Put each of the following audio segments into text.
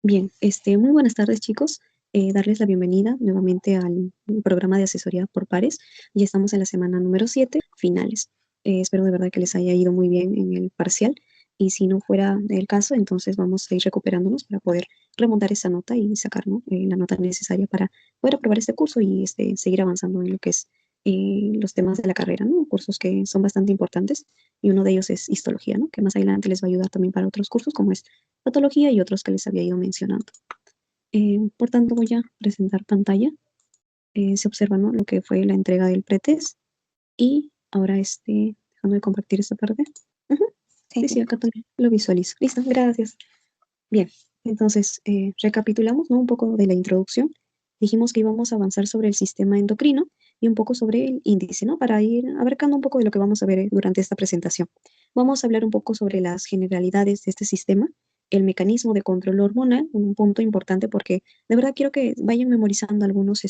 Bien, muy buenas tardes, chicos. Darles la bienvenida nuevamente al programa de asesoría por pares. Ya estamos en la semana número 7, finales. Espero de verdad que les haya ido muy bien en el parcial y si no fuera el caso, entonces vamos a ir recuperándonos para poder remontar esa nota y sacar, ¿no? La nota necesaria para poder aprobar este curso y seguir avanzando en lo que es los temas de la carrera, ¿no? Cursos que son bastante importantes y uno de ellos es histología, ¿no? Que más adelante les va a ayudar también para otros cursos como es patología y otros que les había ido mencionando. Por tanto, voy a presentar pantalla. Se observa, ¿no? Lo que fue la entrega del pretest y ahora déjame compartir esta parte. Ujú. Sí, Sí, sí, acá también lo visualizo. Listo, gracias. Bien, entonces recapitulamos, ¿no? Un poco de la introducción. Dijimos que íbamos a avanzar sobre el sistema endocrino y un poco sobre el índice, ¿no? Para ir abarcando un poco de lo que vamos a ver durante esta presentación. Vamos a hablar un poco sobre las generalidades de este sistema, el mecanismo de control hormonal, un punto importante porque de verdad quiero que vayan memorizando algunas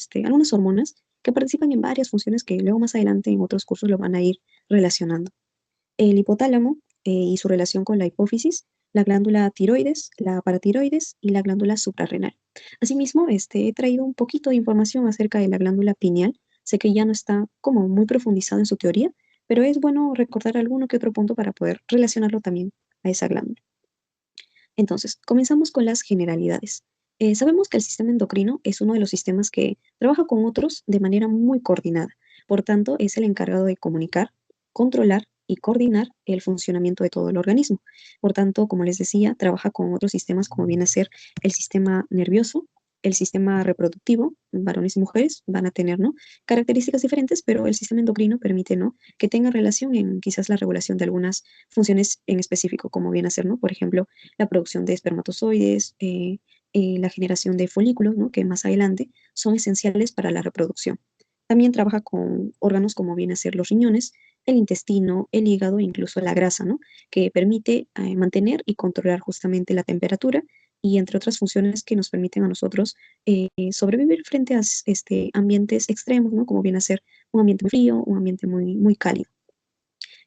hormonas que participan en varias funciones que luego más adelante en otros cursos lo van a ir relacionando. El hipotálamo y su relación con la hipófisis, la glándula tiroides, la paratiroides y la glándula suprarrenal. Asimismo, he traído un poquito de información acerca de la glándula pineal. Sé que ya no está como muy profundizado en su teoría, pero es bueno recordar alguno que otro punto para poder relacionarlo también a esa glándula. Entonces, comenzamos con las generalidades. Sabemos que el sistema endocrino es uno de los sistemas que trabaja con otros de manera muy coordinada. Por tanto, es el encargado de comunicar, controlar y coordinar el funcionamiento de todo el organismo. Por tanto, como les decía, trabaja con otros sistemas como viene a ser el sistema nervioso, el sistema reproductivo, varones y mujeres van a tener, ¿no? Características diferentes, pero el sistema endocrino permite, ¿no? Que tenga relación en quizás la regulación de algunas funciones en específico, como viene a ser, ¿no? Por ejemplo, la producción de espermatozoides, la generación de folículos, ¿no? Que más adelante son esenciales para la reproducción. También trabaja con órganos como vienen a ser los riñones, el intestino, el hígado e incluso la grasa, ¿no? Que permite mantener y controlar justamente la temperatura y entre otras funciones que nos permiten a nosotros sobrevivir frente a ambientes extremos, ¿no? Como viene a ser un ambiente muy frío, un ambiente muy, muy cálido.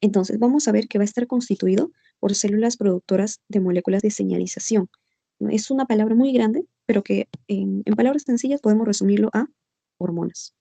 Entonces, vamos a ver que va a estar constituido por células productoras de moléculas de señalización. ¿No? Es una palabra muy grande, pero que en palabras sencillas podemos resumirlo a hormonas.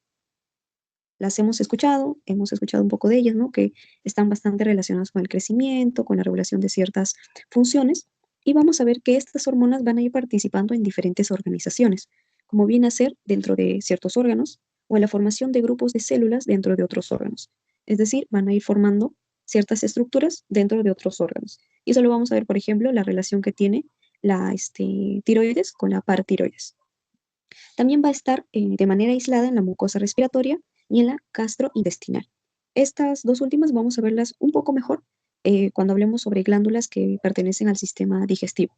Las hemos escuchado un poco de ellas, ¿no? Que están bastante relacionadas con el crecimiento, con la regulación de ciertas funciones, y vamos a ver que estas hormonas van a ir participando en diferentes organizaciones, como viene a ser dentro de ciertos órganos o en la formación de grupos de células dentro de otros órganos. Es decir, van a ir formando ciertas estructuras dentro de otros órganos. Y eso lo vamos a ver, por ejemplo, la relación que tiene la tiroides con la paratiroides. También va a estar de manera aislada en la mucosa respiratoria y en la gastrointestinal. Estas dos últimas vamos a verlas un poco mejor cuando hablemos sobre glándulas que pertenecen al sistema digestivo.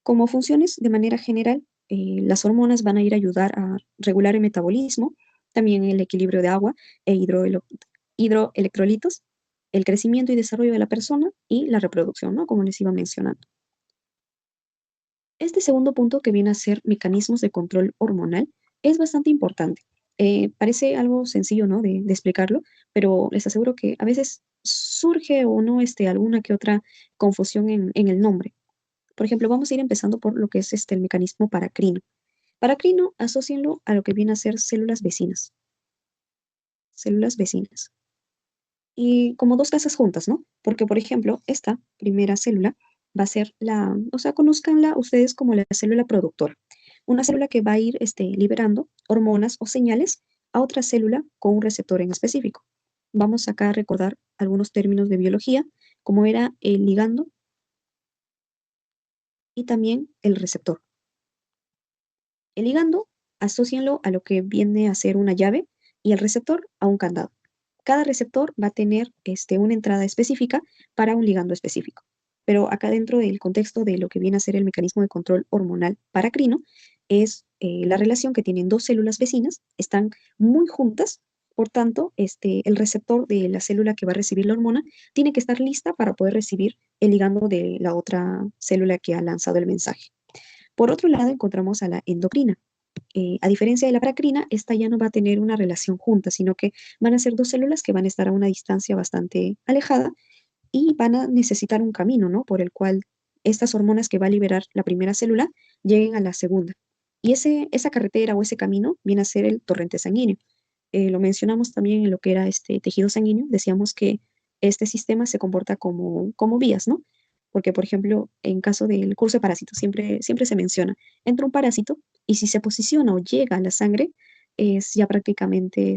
Como funciones de manera general, las hormonas van a ir a ayudar a regular el metabolismo, también el equilibrio de agua e hidroelectrolitos, el crecimiento y desarrollo de la persona y la reproducción, ¿no? Como les iba mencionando. Este segundo punto, que viene a ser mecanismos de control hormonal, es bastante importante. Parece algo sencillo, ¿no? De explicarlo, pero les aseguro que a veces surge o no alguna que otra confusión en el nombre. Por ejemplo, vamos a ir empezando por lo que es el mecanismo paracrino. Paracrino, asócienlo a lo que viene a ser células vecinas. Células vecinas. Y como dos casas juntas, ¿no? Porque, por ejemplo, esta primera célula va a ser o sea, conozcanla ustedes como la célula productora. Una célula que va a ir liberando hormonas o señales a otra célula con un receptor en específico. Vamos acá a recordar algunos términos de biología, como era el ligando y también el receptor. El ligando, asócienlo a lo que viene a ser una llave y el receptor a un candado. Cada receptor va a tener una entrada específica para un ligando específico. Pero acá dentro del contexto de lo que viene a ser el mecanismo de control hormonal paracrino, es la relación que tienen dos células vecinas, están muy juntas, por tanto, el receptor de la célula que va a recibir la hormona tiene que estar lista para poder recibir el ligando de la otra célula que ha lanzado el mensaje. Por otro lado, encontramos a la endocrina. A diferencia de la paracrina, esta ya no va a tener una relación junta, sino que van a ser dos células que van a estar a una distancia bastante alejada y van a necesitar un camino, ¿no? Por el cual estas hormonas que va a liberar la primera célula lleguen a la segunda. Y esa carretera o ese camino viene a ser el torrente sanguíneo. Lo mencionamos también en lo que era este tejido sanguíneo. Decíamos que este sistema se comporta como vías, ¿no? Porque, por ejemplo, en caso del curso de parásitos, siempre se menciona, entra un parásito y si se posiciona o llega a la sangre, es ya prácticamente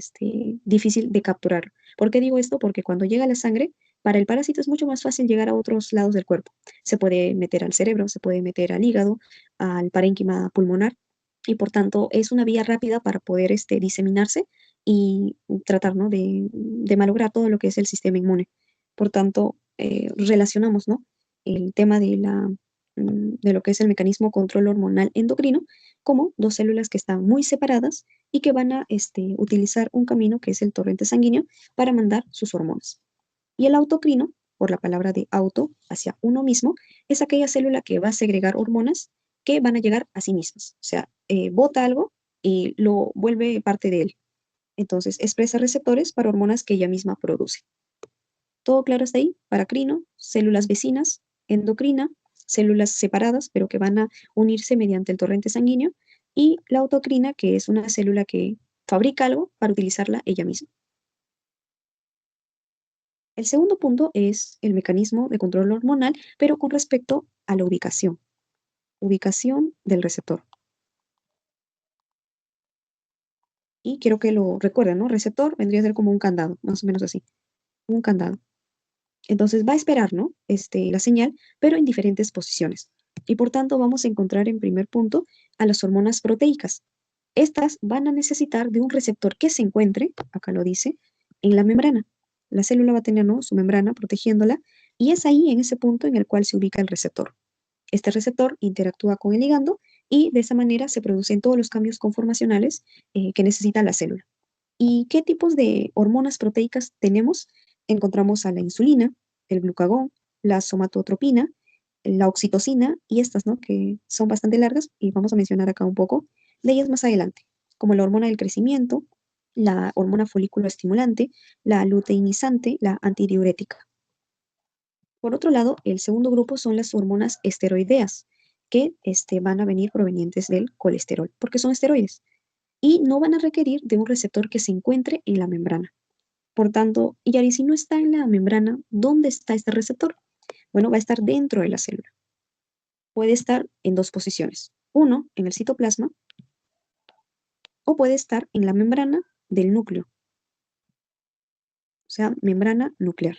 difícil de capturar. ¿Por qué digo esto? Porque cuando llega a la sangre, para el parásito es mucho más fácil llegar a otros lados del cuerpo. Se puede meter al cerebro, se puede meter al hígado, al parénquima pulmonar, y por tanto es una vía rápida para poder diseminarse y tratar, ¿no? de malograr todo lo que es el sistema inmune. Por tanto, relacionamos, ¿no? el tema de lo que es el mecanismo control hormonal endocrino como dos células que están muy separadas y que van a utilizar un camino que es el torrente sanguíneo para mandar sus hormonas. Y el autocrino, por la palabra de auto, hacia uno mismo, es aquella célula que va a segregar hormonas que van a llegar a sí mismas. O sea, bota algo y lo vuelve parte de él. Entonces, expresa receptores para hormonas que ella misma produce. ¿Todo claro hasta ahí? Paracrino, células vecinas, endocrina, células separadas, pero que van a unirse mediante el torrente sanguíneo, y la autocrina, que es una célula que fabrica algo para utilizarla ella misma. El segundo punto es el mecanismo de control hormonal, pero con respecto a la ubicación del receptor. Y quiero que lo recuerden, ¿no? Receptor vendría a ser como un candado, más o menos así, un candado. Entonces va a esperar, ¿no? La señal, pero en diferentes posiciones. Y por tanto vamos a encontrar en primer punto a las hormonas proteicas. Estas van a necesitar de un receptor que se encuentre, acá lo dice, en la membrana. La célula va a tener, ¿no? su membrana protegiéndola y es ahí, en ese punto, en el cual se ubica el receptor. Este receptor interactúa con el ligando y de esa manera se producen todos los cambios conformacionales que necesita la célula. ¿Y qué tipos de hormonas proteicas tenemos? Encontramos a la insulina, el glucagón, la somatotropina, la oxitocina y estas, ¿no? Que son bastante largas y vamos a mencionar acá un poco de ellas más adelante, como la hormona del crecimiento, la hormona folículo estimulante, la luteinizante, la antidiurética. Por otro lado, el segundo grupo son las hormonas esteroideas, que van a venir provenientes del colesterol, porque son esteroides y no van a requerir de un receptor que se encuentre en la membrana. Por tanto, Yari, si no está en la membrana, ¿dónde está este receptor? Bueno, va a estar dentro de la célula. Puede estar en dos posiciones. Uno, en el citoplasma, o puede estar en la membrana del núcleo, o sea, membrana nuclear.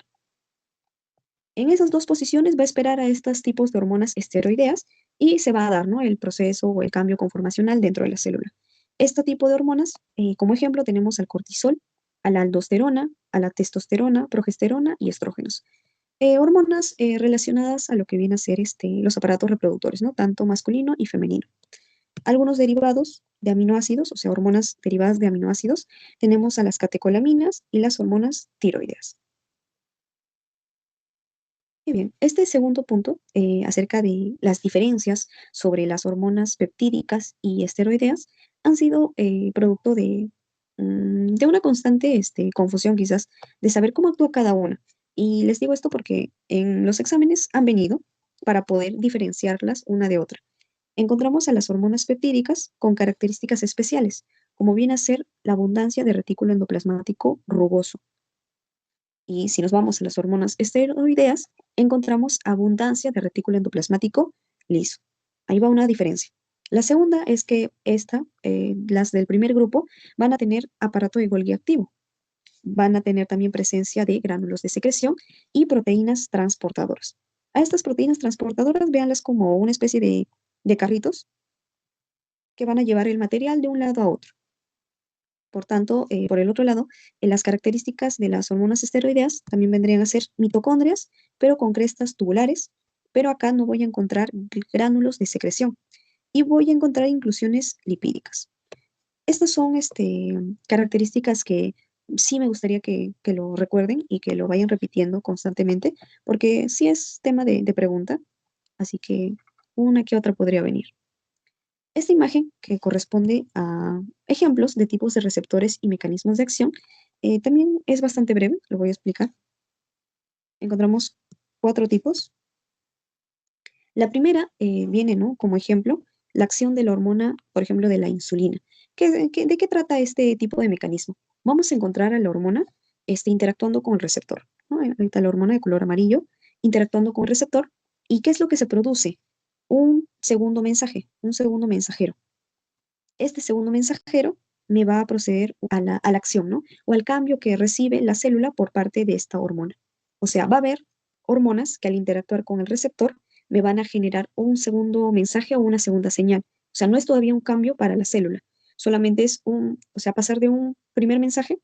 En esas dos posiciones va a esperar a estos tipos de hormonas esteroideas y se va a dar, ¿no? el proceso o el cambio conformacional dentro de la célula. Este tipo de hormonas, como ejemplo, tenemos al cortisol, a la aldosterona, a la testosterona, progesterona y estrógenos. Hormonas relacionadas a lo que viene a ser los aparatos reproductores, ¿no? Tanto masculino y femenino. Algunos derivados de aminoácidos, o sea, hormonas derivadas de aminoácidos, tenemos a las catecolaminas y las hormonas tiroideas. Muy bien, este segundo punto acerca de las diferencias sobre las hormonas peptídicas y esteroideas han sido producto de una constante confusión quizás de saber cómo actúa cada una. Y les digo esto porque en los exámenes han venido para poder diferenciarlas una de otra. Encontramos a las hormonas peptídicas con características especiales, como viene a ser la abundancia de retículo endoplasmático rugoso. Y si nos vamos a las hormonas esteroideas, encontramos abundancia de retículo endoplasmático liso. Ahí va una diferencia. La segunda es que las del primer grupo, van a tener aparato de Golgi activo. Van a tener también presencia de gránulos de secreción y proteínas transportadoras. A estas proteínas transportadoras, véanlas como una especie de carritos que van a llevar el material de un lado a otro. Por tanto, por el otro lado, las características de las hormonas esteroideas también vendrían a ser mitocondrias, pero con crestas tubulares, pero acá no voy a encontrar gránulos de secreción y voy a encontrar inclusiones lipídicas. Estas son características que sí me gustaría que lo recuerden y que lo vayan repitiendo constantemente, porque sí es tema de pregunta, así que una que otra podría venir. Esta imagen, que corresponde a ejemplos de tipos de receptores y mecanismos de acción, también es bastante breve, lo voy a explicar. Encontramos cuatro tipos. La primera viene, ¿no? Como ejemplo, la acción de la hormona, por ejemplo, de la insulina. ¿De qué trata este tipo de mecanismo? Vamos a encontrar a la hormona interactuando con el receptor, ¿no? Ahorita la hormona de color amarillo interactuando con el receptor. ¿Y qué es lo que se produce? Un segundo mensaje, un segundo mensajero. Este segundo mensajero me va a proceder a la acción, ¿no? O al cambio que recibe la célula por parte de esta hormona. O sea, va a haber hormonas que al interactuar con el receptor me van a generar un segundo mensaje o una segunda señal. O sea, no es todavía un cambio para la célula, solamente es o sea, pasar de un primer mensaje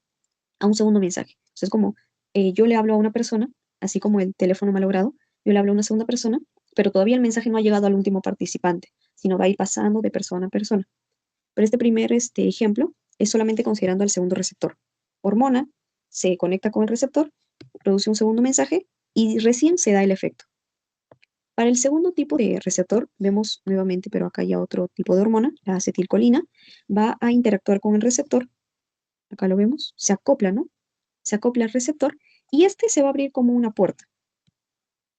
a un segundo mensaje. O sea, es como yo le hablo a una persona, así como el teléfono malogrado, yo le hablo a una segunda persona, pero todavía el mensaje no ha llegado al último participante, sino va a ir pasando de persona a persona. Pero este primer ejemplo es solamente considerando al segundo receptor. Hormona se conecta con el receptor, produce un segundo mensaje y recién se da el efecto. Para el segundo tipo de receptor, vemos nuevamente, pero acá ya otro tipo de hormona, la acetilcolina, va a interactuar con el receptor. Acá lo vemos, se acopla, ¿no? Se acopla al receptor y este se va a abrir como una puerta.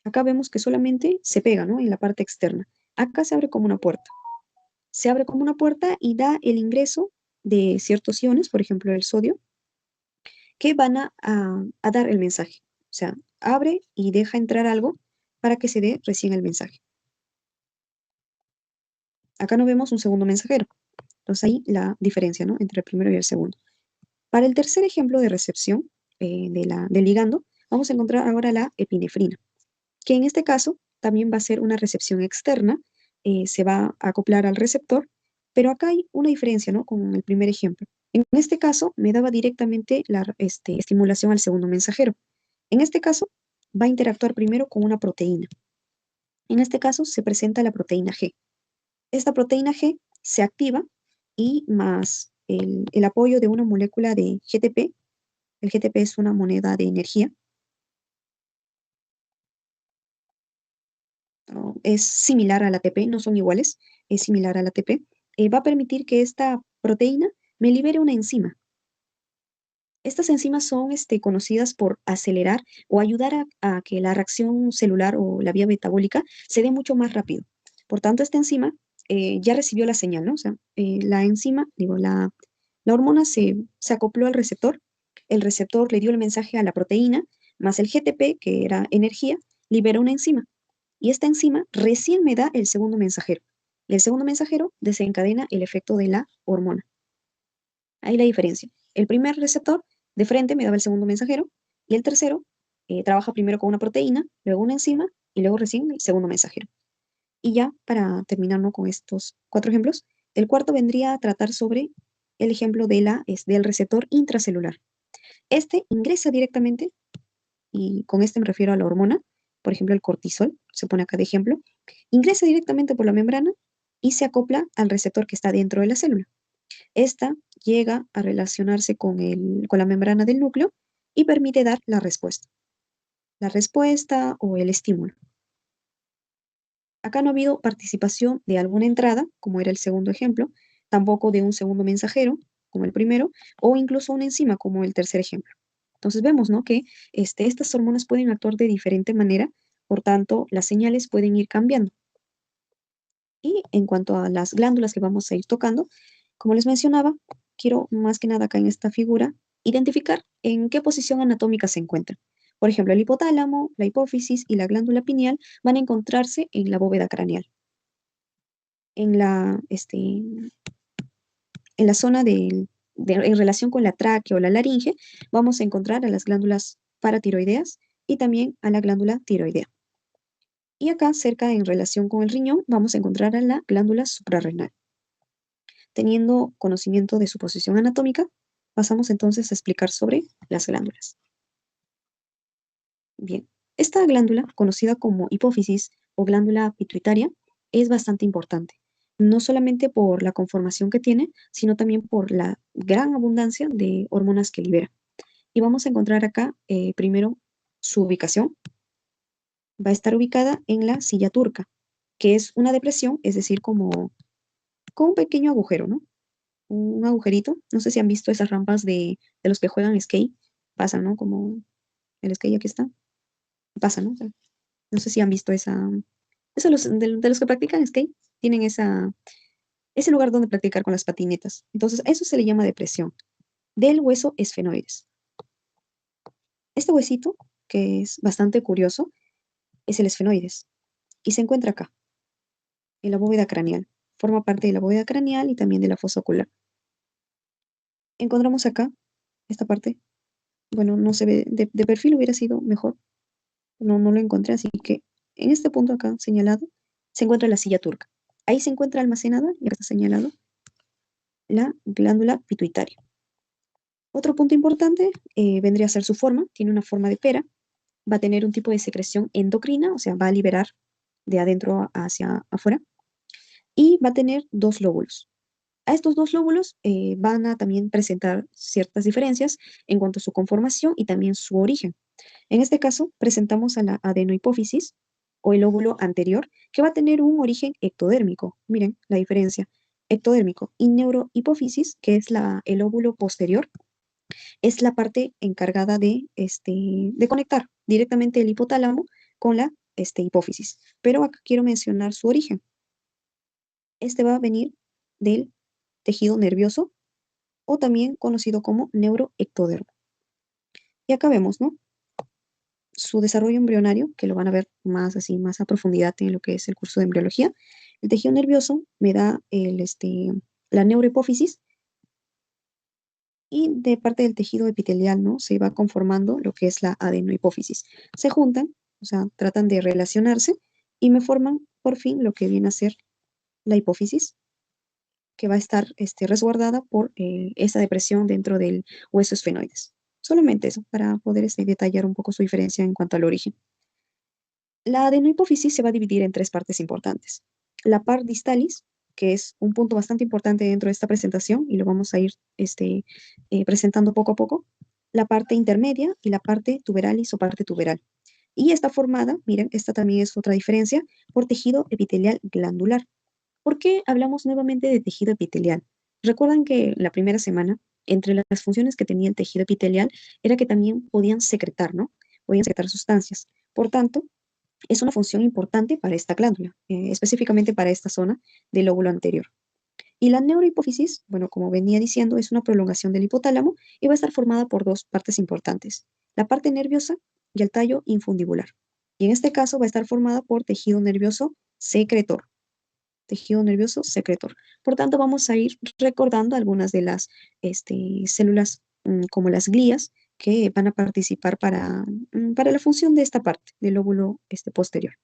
Acá vemos que solamente se pega, ¿no? En la parte externa. Acá se abre como una puerta. Se abre como una puerta y da el ingreso de ciertos iones, por ejemplo el sodio, que van a dar el mensaje. O sea, abre y deja entrar algo para que se dé recién el mensaje. Acá no vemos un segundo mensajero. Entonces ahí la diferencia, ¿no? Entre el primero y el segundo. Para el tercer ejemplo de recepción del ligando, vamos a encontrar ahora la epinefrina, que en este caso también va a ser una recepción externa, se va a acoplar al receptor, pero acá hay una diferencia, ¿no? Con el primer ejemplo. En este caso, me daba directamente la estimulación al segundo mensajero. En este caso, va a interactuar primero con una proteína. En este caso, se presenta la proteína G. Esta proteína G se activa y más el apoyo de una molécula de GTP. El GTP es una moneda de energía. Es similar al ATP, no son iguales, es similar al ATP, va a permitir que esta proteína me libere una enzima. Estas enzimas son conocidas por acelerar o ayudar a que la reacción celular o la vía metabólica se dé mucho más rápido. Por tanto, esta enzima ya recibió la señal, ¿no? O sea, la enzima, digo, la hormona se acopló al receptor, el receptor le dio el mensaje a la proteína, más el GTP, que era energía, libera una enzima. Y esta enzima recién me da el segundo mensajero. Y el segundo mensajero desencadena el efecto de la hormona. Ahí la diferencia. El primer receptor de frente me daba el segundo mensajero y el tercero trabaja primero con una proteína, luego una enzima y luego recién el segundo mensajero. Y ya para terminar, ¿no? Con estos cuatro ejemplos, el cuarto vendría a tratar sobre el ejemplo del receptor intracelular. Este ingresa directamente, y con este me refiero a la hormona, por ejemplo el cortisol, se pone acá de ejemplo, ingresa directamente por la membrana y se acopla al receptor que está dentro de la célula. Esta llega a relacionarse con la membrana del núcleo y permite dar la respuesta o el estímulo. Acá no ha habido participación de alguna entrada, como era el segundo ejemplo, tampoco de un segundo mensajero, como el primero, o incluso una enzima, como el tercer ejemplo. Entonces vemos, ¿no? Que estas hormonas pueden actuar de diferente manera, por tanto, las señales pueden ir cambiando. Y en cuanto a las glándulas que vamos a ir tocando, como les mencionaba, quiero más que nada acá en esta figura identificar en qué posición anatómica se encuentran. Por ejemplo, el hipotálamo, la hipófisis y la glándula pineal van a encontrarse en la bóveda craneal. En la zona en relación con la tráquea o la laringe, vamos a encontrar a las glándulas paratiroideas y también a la glándula tiroidea. Y acá, cerca en relación con el riñón, vamos a encontrar a la glándula suprarrenal. Teniendo conocimiento de su posición anatómica, pasamos entonces a explicar sobre las glándulas. Bien, esta glándula, conocida como hipófisis o glándula pituitaria, es bastante importante, no solamente por la conformación que tiene, sino también por la gran abundancia de hormonas que libera. Y vamos a encontrar acá primero su ubicación. Va a estar ubicada en la silla turca, que es una depresión, es decir, como un pequeño agujero, ¿no? Un agujerito. No sé si han visto esas rampas de los que juegan skate. Pasan, ¿no? Como el skate aquí está. Pasa, ¿no? O sea, no sé si han visto Eso de los que practican skate tienen ese lugar donde practicar con las patinetas. Entonces, a eso se le llama depresión del hueso esfenoides. Este huesito, que es bastante curioso, es el esfenoides y se encuentra acá, en la bóveda craneal. Forma parte de la bóveda craneal y también de la fosa ocular. Encontramos acá, esta parte, bueno, no se ve, de perfil hubiera sido mejor, no lo encontré, así que en este punto acá señalado se encuentra la silla turca. Ahí se encuentra almacenada, y acá está señalado, la glándula pituitaria. Otro punto importante vendría a ser su forma, tiene una forma de pera, va a tener un tipo de secreción endocrina, o sea, va a liberar de adentro hacia afuera, y va a tener dos lóbulos. A estos dos lóbulos van a también presentar ciertas diferencias en cuanto a su conformación y también su origen. En este caso, presentamos a la adenohipófisis o el lóbulo anterior, que va a tener un origen ectodérmico. Miren la diferencia. Ectodérmico y neurohipófisis, que es el lóbulo posterior, es la parte encargada de conectar directamente el hipotálamo con la hipófisis. Pero acá quiero mencionar su origen. Este va a venir del tejido nervioso o también conocido como neuroectodermo. Y acá vemos, ¿no? Su desarrollo embrionario, que lo van a ver más así, más a profundidad en lo que es el curso de embriología. El tejido nervioso me da la neurohipófisis y de parte del tejido epitelial, ¿no? Se va conformando lo que es la adenohipófisis. Se juntan, o sea, tratan de relacionarse y me forman por fin lo que viene a ser la hipófisis, que va a estar resguardada por esa depresión dentro del hueso esfenoides. Solamente eso, para poder detallar un poco su diferencia en cuanto al origen. La adenohipófisis se va a dividir en tres partes importantes. La par distalis, que es un punto bastante importante dentro de esta presentación y lo vamos a ir presentando poco a poco. La parte intermedia y la parte tuberalis o parte tuberal. Y está formada, miren, esta también es otra diferencia, por tejido epitelial glandular. ¿Por qué hablamos nuevamente de tejido epitelial? Recuerdan que la primera semana, entre las funciones que tenía el tejido epitelial, era que también podían secretar, ¿no? Podían secretar sustancias. Por tanto, es una función importante para esta glándula, específicamente para esta zona del lóbulo anterior. Y la neurohipófisis, bueno, como venía diciendo, es una prolongación del hipotálamo y va a estar formada por dos partes importantes, la parte nerviosa y el tallo infundibular. Y en este caso va a estar formada por tejido nervioso secretor. Tejido nervioso secretor. Por tanto, vamos a ir recordando algunas de las células como las glías que van a participar para la función de esta parte del lóbulo posterior.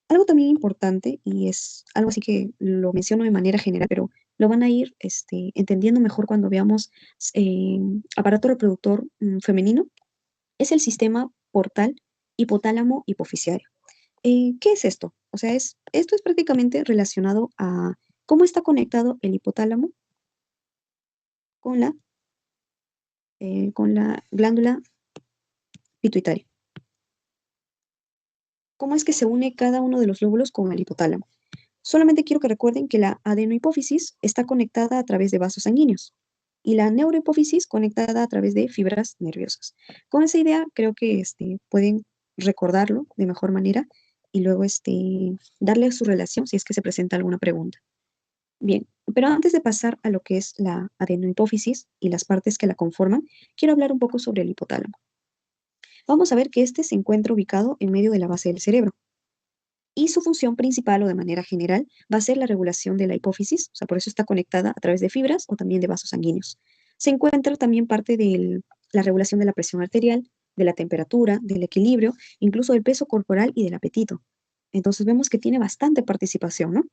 Algo también importante, y es algo así que lo menciono de manera general, pero lo van a ir entendiendo mejor cuando veamos eh, aparato reproductor femenino, es el sistema portal hipotálamo hipoficiario. ¿Qué es esto? O sea, esto es prácticamente relacionado a cómo está conectado el hipotálamo con la glándula pituitaria. ¿Cómo es que se une cada uno de los lóbulos con el hipotálamo? Solamente quiero que recuerden que la adenohipófisis está conectada a través de vasos sanguíneos y la neurohipófisis conectada a través de fibras nerviosas. Con esa idea creo que pueden recordarlo de mejor manera y luego darle su relación si es que se presenta alguna pregunta. Bien, pero antes de pasar a lo que es la adenohipófisis y las partes que la conforman, quiero hablar un poco sobre el hipotálamo. Vamos a ver que este se encuentra ubicado en medio de la base del cerebro. Y su función principal o de manera general va a ser la regulación de la hipófisis, o sea, por eso está conectada a través de fibras o también de vasos sanguíneos. Se encuentra también parte de la regulación de la presión arterial, de la temperatura, del equilibrio, incluso del peso corporal y del apetito. Entonces vemos que tiene bastante participación, ¿no?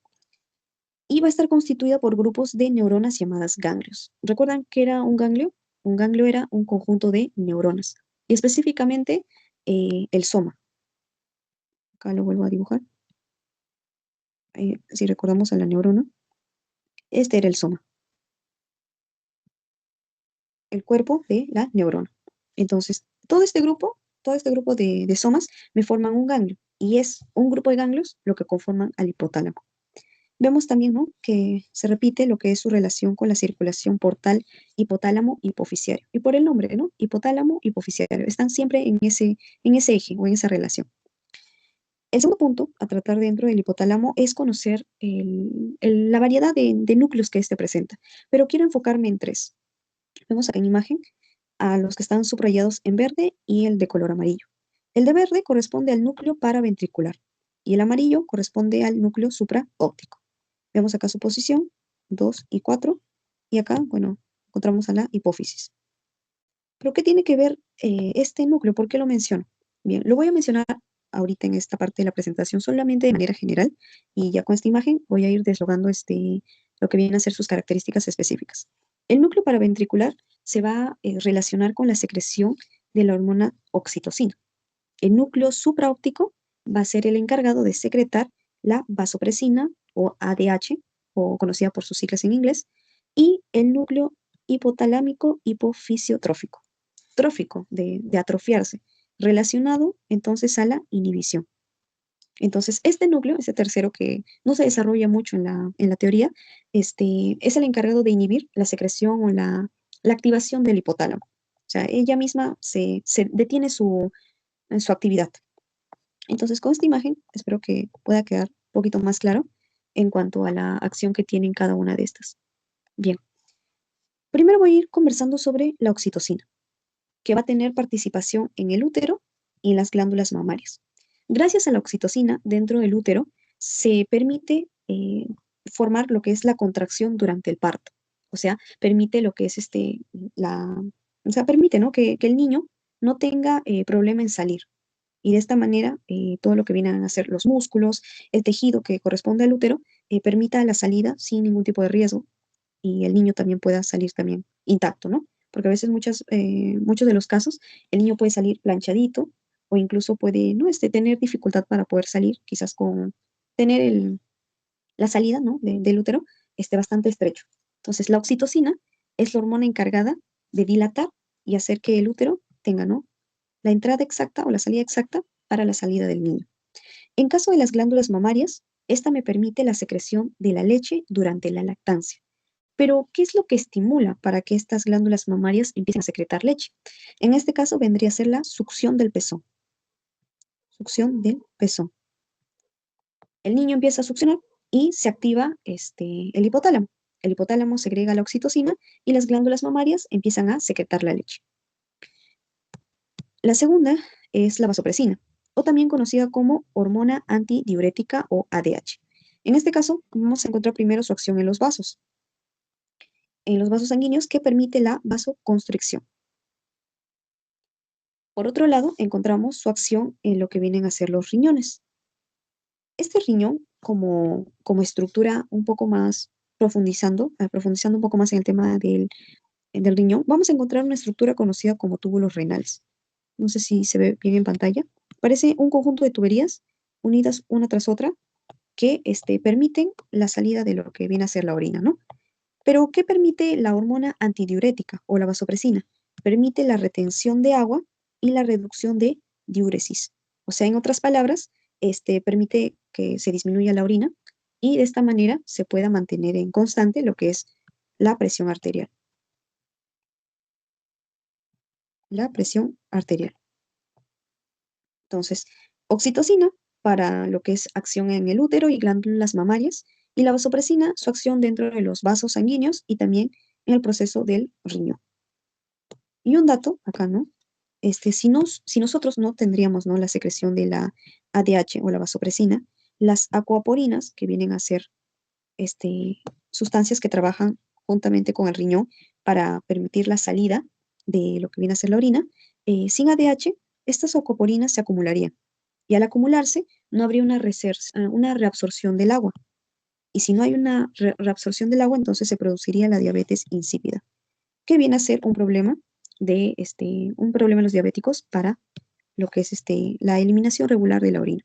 Y va a estar constituida por grupos de neuronas llamadas ganglios. ¿Recuerdan qué era un ganglio? Un ganglio era un conjunto de neuronas, y específicamente el soma. Acá lo vuelvo a dibujar. Si recordamos a la neurona, este era el soma, el cuerpo de la neurona. Entonces, todo este grupo de somas me forman un ganglio y es un grupo de ganglios lo que conforman al hipotálamo. Vemos también, ¿no?, que se repite lo que es su relación con la circulación portal hipotálamo hipoficiario. Y por el nombre, ¿no? Hipotálamo hipoficiario. Están siempre en ese eje o en esa relación. El segundo punto a tratar dentro del hipotálamo es conocer la variedad de núcleos que éste presenta, pero quiero enfocarme en tres. Vemos acá en imagen a los que están subrayados en verde y el de color amarillo. El de verde corresponde al núcleo paraventricular y el amarillo corresponde al núcleo supraóptico. Vemos acá su posición, 2 y 4, y acá, bueno, encontramos a la hipófisis. ¿Pero qué tiene que ver este núcleo? ¿Por qué lo menciono? Bien, lo voy a mencionar ahorita en esta parte de la presentación solamente de manera general y ya con esta imagen voy a ir deslogando lo que vienen a ser sus características específicas. El núcleo paraventricular se va a relacionar con la secreción de la hormona oxitocina. El núcleo supraóptico va a ser el encargado de secretar la vasopresina o ADH, o conocida por sus siglas en inglés, y el núcleo hipotalámico hipofisiotrófico, trófico de atrofiarse, relacionado entonces a la inhibición. Entonces, este núcleo, ese tercero que no se desarrolla mucho en la teoría, es el encargado de inhibir la secreción o la activación del hipotálamo. O sea, ella misma se detiene su actividad. Entonces, con esta imagen, espero que pueda quedar un poquito más claro en cuanto a la acción que tienen cada una de estas. Bien, primero voy a ir conversando sobre la oxitocina, que va a tener participación en el útero y en las glándulas mamarias. Gracias a la oxitocina dentro del útero se permite formar lo que es la contracción durante el parto. O sea, permite lo que es o sea, permite, ¿no? que el niño no tenga problema en salir. Y de esta manera, todo lo que vienen a ser los músculos, el tejido que corresponde al útero, permita la salida sin ningún tipo de riesgo y el niño también pueda salir también intacto, ¿no? Porque a veces muchos de los casos el niño puede salir planchadito o incluso puede, ¿no? Tener dificultad para poder salir, quizás con tener la salida, ¿no? del útero bastante estrecho. Entonces, la oxitocina es la hormona encargada de dilatar y hacer que el útero tenga, ¿no? La entrada exacta o la salida exacta para la salida del niño. En caso de las glándulas mamarias, esta me permite la secreción de la leche durante la lactancia. Pero, ¿qué es lo que estimula para que estas glándulas mamarias empiecen a secretar leche? En este caso vendría a ser la succión del pezón. Succión del pezón. El niño empieza a succionar y se activa el hipotálamo. El hipotálamo segrega la oxitocina y las glándulas mamarias empiezan a secretar la leche. La segunda es la vasopresina, o también conocida como hormona antidiurética o ADH. En este caso, vamos a encontrar primero su acción en los vasos sanguíneos que permite la vasoconstricción. Por otro lado, encontramos su acción en lo que vienen a ser los riñones. Este riñón, como estructura un poco más profundizando un poco más en el tema del riñón, vamos a encontrar una estructura conocida como túbulos renales. No sé si se ve bien en pantalla. Parece un conjunto de tuberías unidas una tras otra que permiten la salida de lo que viene a ser la orina, ¿no? Pero, ¿qué permite la hormona antidiurética o la vasopresina? Permite la retención de agua y la reducción de diuresis. O sea, en otras palabras, permite que se disminuya la orina y de esta manera se pueda mantener en constante lo que es la presión arterial. La presión arterial. Entonces, oxitocina para lo que es acción en el útero y glándulas mamarias, y la vasopresina, su acción dentro de los vasos sanguíneos y también en el proceso del riñón. Y un dato acá, ¿no? Si nosotros no tendríamos, ¿no? la secreción de la ADH o la vasopresina, las acuaporinas, que vienen a ser sustancias que trabajan juntamente con el riñón para permitir la salida de lo que viene a ser la orina, sin ADH, estas acuaporinas se acumularían. Y al acumularse, no habría una reabsorción del agua. Y si no hay una reabsorción del agua, entonces se produciría la diabetes insípida, que viene a ser un problema en los diabéticos para lo que es la eliminación regular de la orina.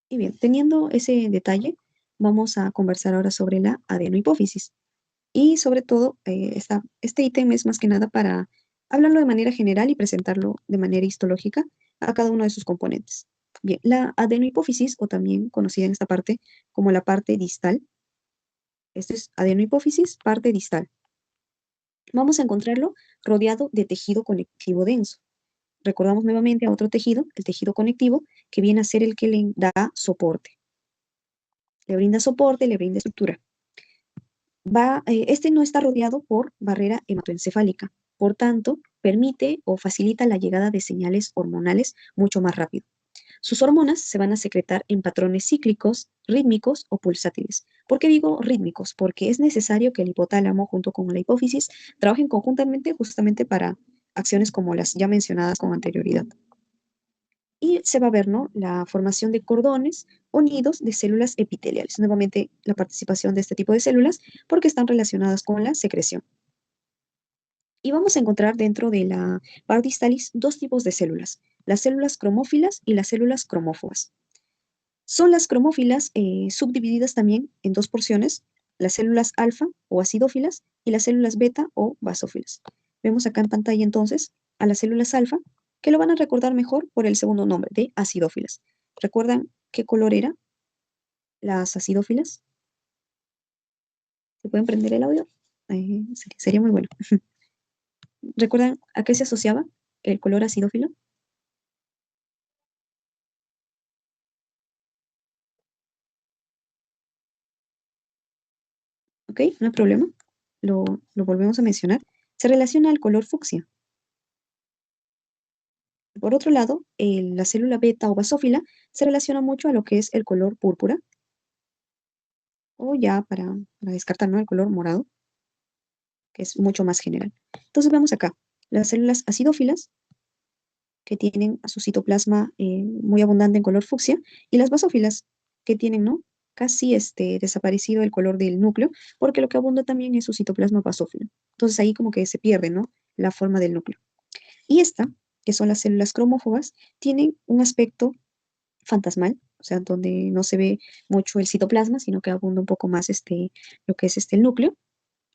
Y bien, teniendo ese detalle, vamos a conversar ahora sobre la adenohipófisis. Y sobre todo, este ítem es más que nada para hablarlo de manera general y presentarlo de manera histológica a cada uno de sus componentes. Bien, la adenohipófisis, o también conocida en esta parte como la parte distal, esto es adenohipófisis, parte distal. Vamos a encontrarlo rodeado de tejido conectivo denso. recordamos nuevamente a otro tejido, el tejido conectivo, que viene a ser el que le da soporte. Le brinda soporte, le brinda estructura. Este no está rodeado por barrera hematoencefálica, por tanto, permite o facilita la llegada de señales hormonales mucho más rápido. Sus hormonas se van a secretar en patrones cíclicos, rítmicos o pulsátiles. ¿Por qué digo rítmicos? Porque es necesario que el hipotálamo junto con la hipófisis trabajen conjuntamente justamente para acciones como las ya mencionadas con anterioridad. Y se va a ver, ¿no?, la formación de cordones o nidos de células epiteliales. Nuevamente, la participación de este tipo de células porque están relacionadas con la secreción. Y vamos a encontrar dentro de la pardistalis dos tipos de células, las células cromófilas y las células cromófogas. Son las cromófilas subdivididas también en dos porciones, las células alfa o acidófilas y las células beta o basófilas. Vemos acá en pantalla entonces a las células alfa, que lo van a recordar mejor por el segundo nombre de acidófilas. ¿Recuerdan qué color era las acidófilas? ¿Se pueden prender el audio? Sería muy bueno. ¿Recuerdan a qué se asociaba el color acidófilo? ¿Ok? No hay problema. Lo volvemos a mencionar. Se relaciona al color fucsia. Por otro lado, la célula beta o basófila se relaciona mucho a lo que es el color púrpura, o ya para descartar, ¿no?, el color morado, que es mucho más general. Entonces vemos acá las células acidófilas, que tienen a su citoplasma muy abundante en color fucsia, y las basófilas, que tienen, ¿no?, casi desaparecido el color del núcleo, porque lo que abunda también es su citoplasma basófilo. Entonces ahí como que se pierde, ¿no?, la forma del núcleo. Y esta, que son las células cromófogas, tienen un aspecto fantasmal, o sea, donde no se ve mucho el citoplasma, sino que abunda un poco más lo que es el núcleo.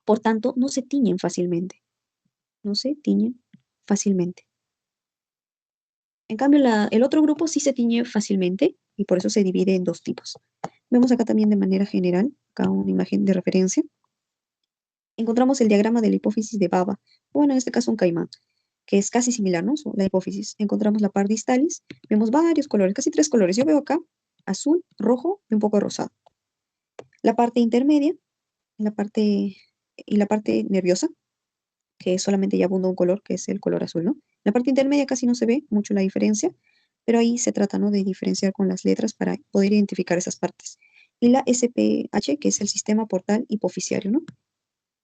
Por tanto, no se tiñen fácilmente, no se tiñen fácilmente. En cambio, el otro grupo sí se tiñe fácilmente y por eso se divide en dos tipos. Vemos acá también de manera general, acá una imagen de referencia. Encontramos el diagrama de la hipófisis de baba, o bueno, en este caso un caimán, que es casi similar, ¿no? La hipófisis. Encontramos la par distalis, vemos varios colores, casi tres colores. Yo veo acá azul, rojo y un poco rosado. La parte intermedia, la parte, y la parte nerviosa, que solamente ya abunda un color, que es el color azul, ¿no? La parte intermedia casi no se ve mucho la diferencia, pero ahí se trata, ¿no?, de diferenciar con las letras para poder identificar esas partes. Y la SPH, que es el sistema portal hipofisiario, ¿no?,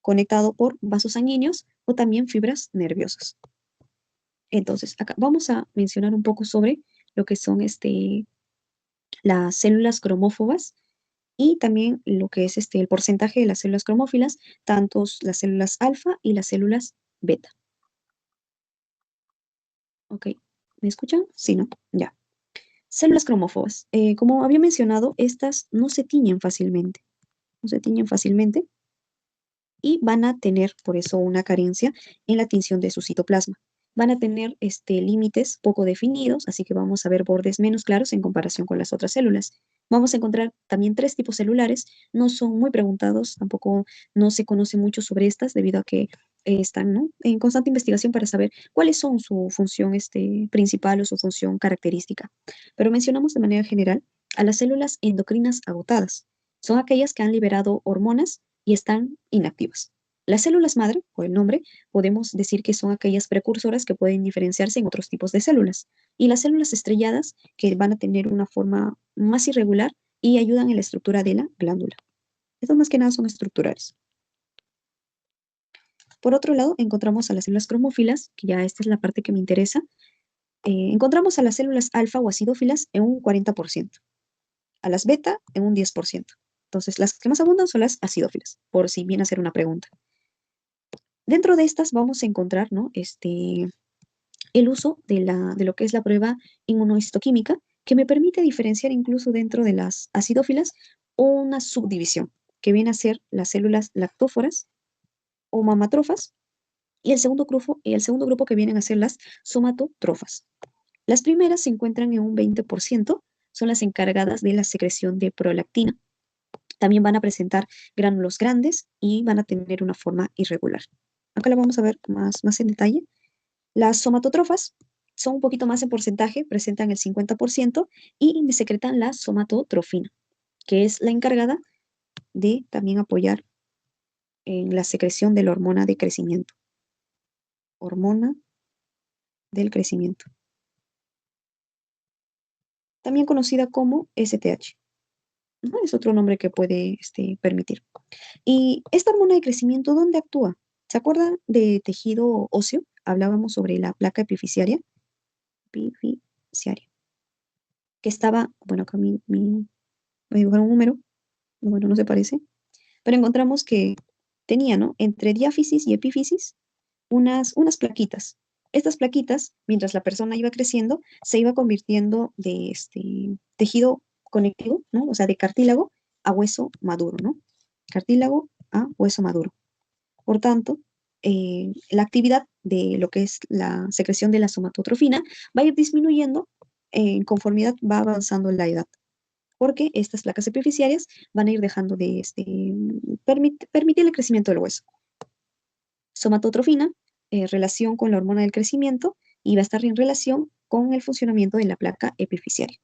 conectado por vasos sanguíneos o también fibras nerviosas. Entonces, acá vamos a mencionar un poco sobre lo que son las células cromófogas y también lo que es el porcentaje de las células cromófilas, tanto las células alfa y las células beta. Ok, ¿me escuchan? Sí, ¿no? Ya. Células cromófogas. Como había mencionado, estas no se tiñen fácilmente. No se tiñen fácilmente y van a tener por eso una carencia en la tinción de su citoplasma. Van a tener límites poco definidos, así que vamos a ver bordes menos claros en comparación con las otras células. Vamos a encontrar también tres tipos celulares, no son muy preguntados, tampoco no se conoce mucho sobre estas debido a que están, ¿no?, en constante investigación para saber cuáles son su función principal o su función característica. Pero mencionamos de manera general a las células endocrinas agotadas. Son aquellas que han liberado hormonas y están inactivas. Las células madre, por el nombre, podemos decir que son aquellas precursoras que pueden diferenciarse en otros tipos de células. Y las células estrelladas, que van a tener una forma más irregular y ayudan en la estructura de la glándula. Estas más que nada son estructurales. Por otro lado, encontramos a las células cromófilas, que ya esta es la parte que me interesa. Encontramos a las células alfa o acidófilas en un 40%, a las beta en un 10%. Entonces, las que más abundan son las acidófilas, por si viene a ser una pregunta. Dentro de estas vamos a encontrar, ¿no?, el uso de lo que es la prueba inmunohistoquímica, que me permite diferenciar incluso dentro de las acidófilas una subdivisión, que viene a ser las células lactóforas o mamatrofas, y el segundo grupo que vienen a ser las somatotrofas. Las primeras se encuentran en un 20%, son las encargadas de la secreción de prolactina. También van a presentar gránulos grandes y van a tener una forma irregular. Acá la vamos a ver más en detalle. Las somatotrofas son un poquito más en porcentaje, presentan el 50% y secretan la somatotrofina, que es la encargada de también apoyar en la secreción de la hormona de crecimiento. Hormona del crecimiento. También conocida como STH, ¿no? Es otro nombre que puede permitir. Y esta hormona de crecimiento, ¿dónde actúa? ¿Se acuerdan de tejido óseo? Hablábamos sobre la placa epifisiaria. Epifisiaria. Que estaba, bueno, acá voy a dibujar un número, bueno, no se parece, pero encontramos que tenía, ¿no? Entre diáfisis y epífisis unas plaquitas. Estas plaquitas, mientras la persona iba creciendo, se iba convirtiendo de tejido conectivo, ¿no? O sea, de cartílago a hueso maduro, ¿no? Cartílago a hueso maduro. Por tanto, la actividad de lo que es la secreción de la somatotrofina va a ir disminuyendo en conformidad va avanzando la edad, porque estas placas epifisiarias van a ir dejando de permitir el crecimiento del hueso. Somatotrofina, relación con la hormona del crecimiento, y va a estar en relación con el funcionamiento de la placa epifisiaria.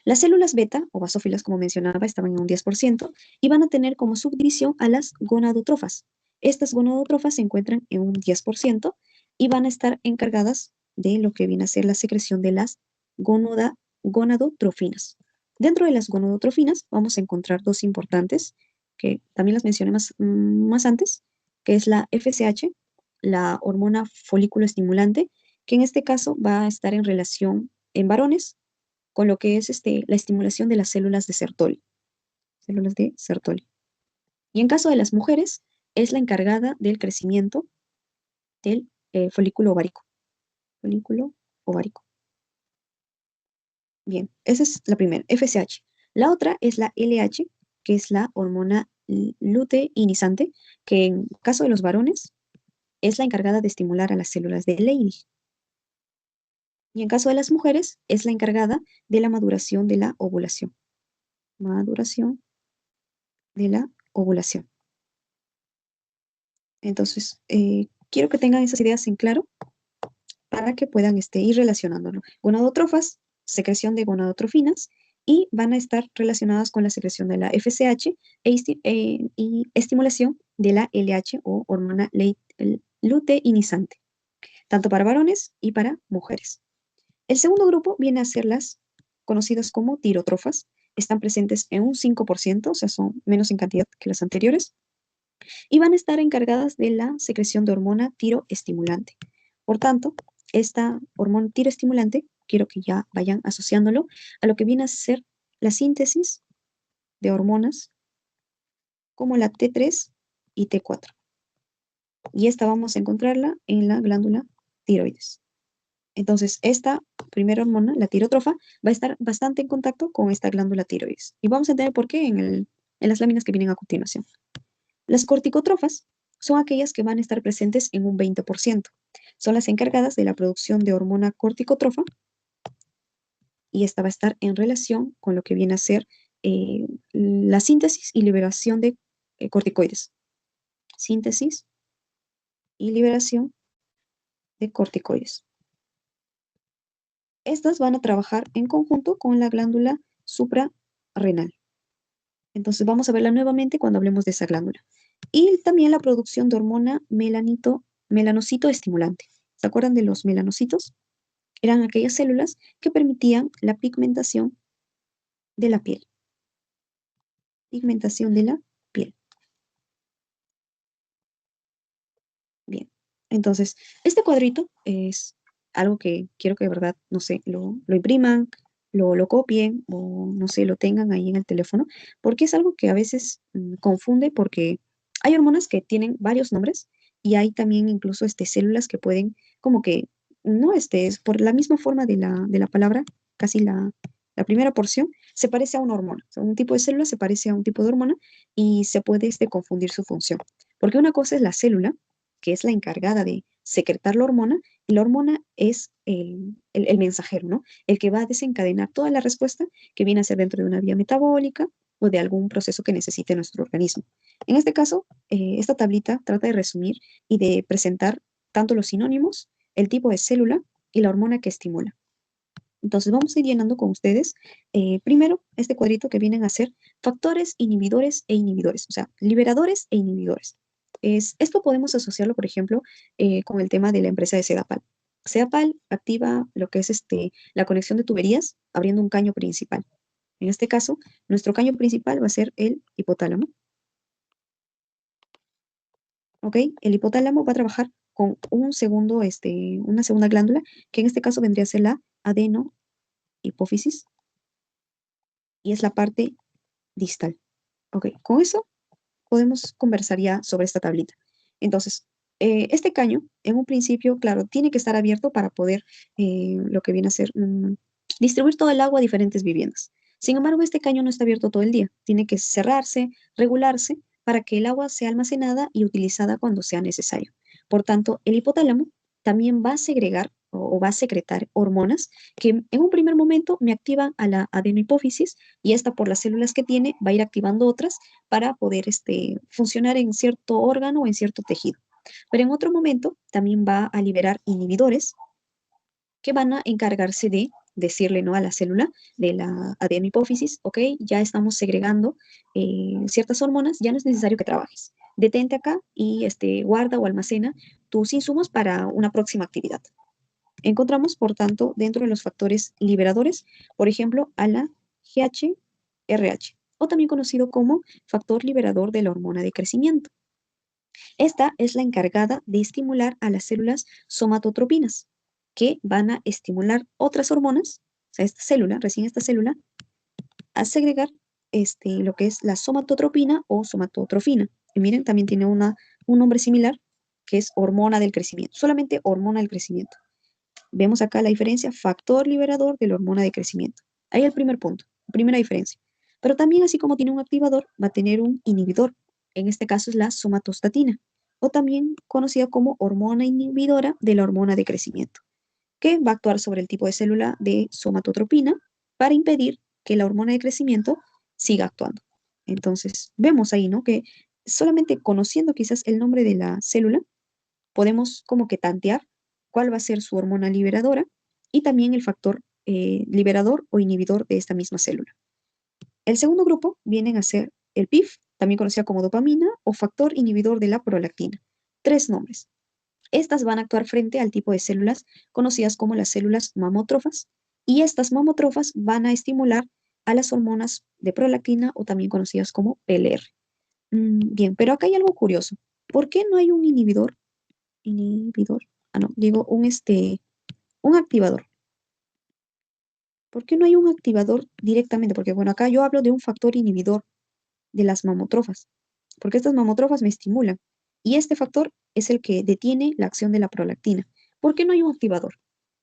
Las células beta o basófilas, como mencionaba, estaban en un 10% y van a tener como subdivisión a las gonadotrofas. Estas gonadotrofas se encuentran en un 10% y van a estar encargadas de lo que viene a ser la secreción de las gonadotrofinas. Dentro de las gonadotrofinas vamos a encontrar dos importantes, que también las mencioné más antes, que es la FSH, la hormona folículo estimulante, que en este caso va a estar en relación en varones con lo que es la estimulación de las células de Sertoli. Células de Sertoli. Y en caso de las mujeres, es la encargada del crecimiento del folículo ovárico. Folículo ovárico. Bien, esa es la primera, FSH. La otra es la LH, que es la hormona luteinizante, que en caso de los varones es la encargada de estimular a las células de Leydig. Y en caso de las mujeres es la encargada de la maduración de la ovulación. Maduración de la ovulación. Entonces, quiero que tengan esas ideas en claro para que puedan ir relacionándolo. Gonadotrofas, secreción de gonadotrofinas, y van a estar relacionadas con la secreción de la FSH y estimulación de la LH o hormona luteinizante, tanto para varones y para mujeres. El segundo grupo viene a ser las conocidas como tirotrofas. Están presentes en un 5%, o sea, son menos en cantidad que las anteriores, y van a estar encargadas de la secreción de hormona tiroestimulante. Por tanto, esta hormona tiroestimulante, quiero que ya vayan asociándolo a lo que viene a ser la síntesis de hormonas como la T3 y T4. Y esta vamos a encontrarla en la glándula tiroides. Entonces, esta primera hormona, la tirotrofa, va a estar bastante en contacto con esta glándula tiroides. Y vamos a entender por qué en las láminas que vienen a continuación. Las corticotrofas son aquellas que van a estar presentes en un 20%. Son las encargadas de la producción de hormona corticotrofa y esta va a estar en relación con lo que viene a ser la síntesis y liberación de corticoides. Síntesis y liberación de corticoides. Estas van a trabajar en conjunto con la glándula suprarrenal. Entonces vamos a verla nuevamente cuando hablemos de esa glándula. Y también la producción de hormona melanocito estimulante. ¿Se acuerdan de los melanocitos? Eran aquellas células que permitían la pigmentación de la piel. Pigmentación de la piel. Bien. Entonces, este cuadrito es algo que quiero que de verdad, no sé, lo impriman, lo copien o no sé, lo tengan ahí en el teléfono, porque es algo que a veces confunde porque hay hormonas que tienen varios nombres y hay también incluso células que pueden como que, no es por la misma forma de la palabra, casi la primera porción, se parece a una hormona. O sea, un tipo de célula se parece a un tipo de hormona y se puede confundir su función. Porque una cosa es la célula, que es la encargada de secretar la hormona, y la hormona es el mensajero, ¿no? El que va a desencadenar toda la respuesta que viene a ser dentro de una vía metabólica o de algún proceso que necesite nuestro organismo. En este caso, esta tablita trata de resumir y de presentar tanto los sinónimos, el tipo de célula y la hormona que estimula. Entonces vamos a ir llenando con ustedes primero este cuadrito que vienen a ser factores inhibidores e inhibidores, o sea, liberadores e inhibidores. Esto podemos asociarlo, por ejemplo, con el tema de la empresa de Sedapal. Sedapal activa lo que es la conexión de tuberías abriendo un caño principal. En este caso, nuestro caño principal va a ser el hipotálamo. ¿Ok? El hipotálamo va a trabajar con una segunda glándula, que en este caso vendría a ser la adenohipófisis, y es la parte distal. Ok, con eso podemos conversar ya sobre esta tablita. Entonces, este caño, en un principio, claro, tiene que estar abierto para poder, lo que viene a ser, distribuir todo el agua a diferentes viviendas. Sin embargo, este caño no está abierto todo el día. Tiene que cerrarse, regularse, para que el agua sea almacenada y utilizada cuando sea necesario. Por tanto, el hipotálamo también va a segregar o va a secretar hormonas que en un primer momento me activan a la adenohipófisis y esta por las células que tiene va a ir activando otras para poder funcionar en cierto órgano o en cierto tejido. Pero en otro momento también va a liberar inhibidores que van a encargarse de decirle no a la célula de la adenohipófisis, ok, ya estamos segregando ciertas hormonas, ya no es necesario que trabajes. Detente acá y guarda o almacena tus insumos para una próxima actividad. Encontramos, por tanto, dentro de los factores liberadores, por ejemplo, a la GHRH, o también conocido como factor liberador de la hormona de crecimiento. Esta es la encargada de estimular a las células somatotropinas, que van a estimular otras hormonas, o sea, esta célula, a segregar lo que es la somatotropina o somatotrofina. Y miren, también tiene un nombre similar, que es hormona del crecimiento, solamente hormona del crecimiento. Vemos acá la diferencia, factor liberador de la hormona de crecimiento. Ahí el primer punto, primera diferencia. Pero también así como tiene un activador, va a tener un inhibidor. En este caso es la somatostatina, o también conocida como hormona inhibidora de la hormona de crecimiento, que va a actuar sobre el tipo de célula de somatotropina para impedir que la hormona de crecimiento siga actuando. Entonces, vemos ahí, ¿no? Que solamente conociendo quizás el nombre de la célula, podemos como que tantear cuál va a ser su hormona liberadora y también el factor liberador o inhibidor de esta misma célula. El segundo grupo vienen a ser el PIF, también conocida como dopamina o factor inhibidor de la prolactina. Tres nombres. Estas van a actuar frente al tipo de células conocidas como las células mamótrofas y estas mamótrofas van a estimular a las hormonas de prolactina o también conocidas como PLR. Bien, pero acá hay algo curioso. ¿Por qué no hay un inhibidor? Ah, no, digo un activador. ¿Por qué no hay un activador directamente? Porque bueno, acá yo hablo de un factor inhibidor de las mamotrofas, porque estas mamotrofas me estimulan y este factor es el que detiene la acción de la prolactina. ¿Por qué no hay un activador?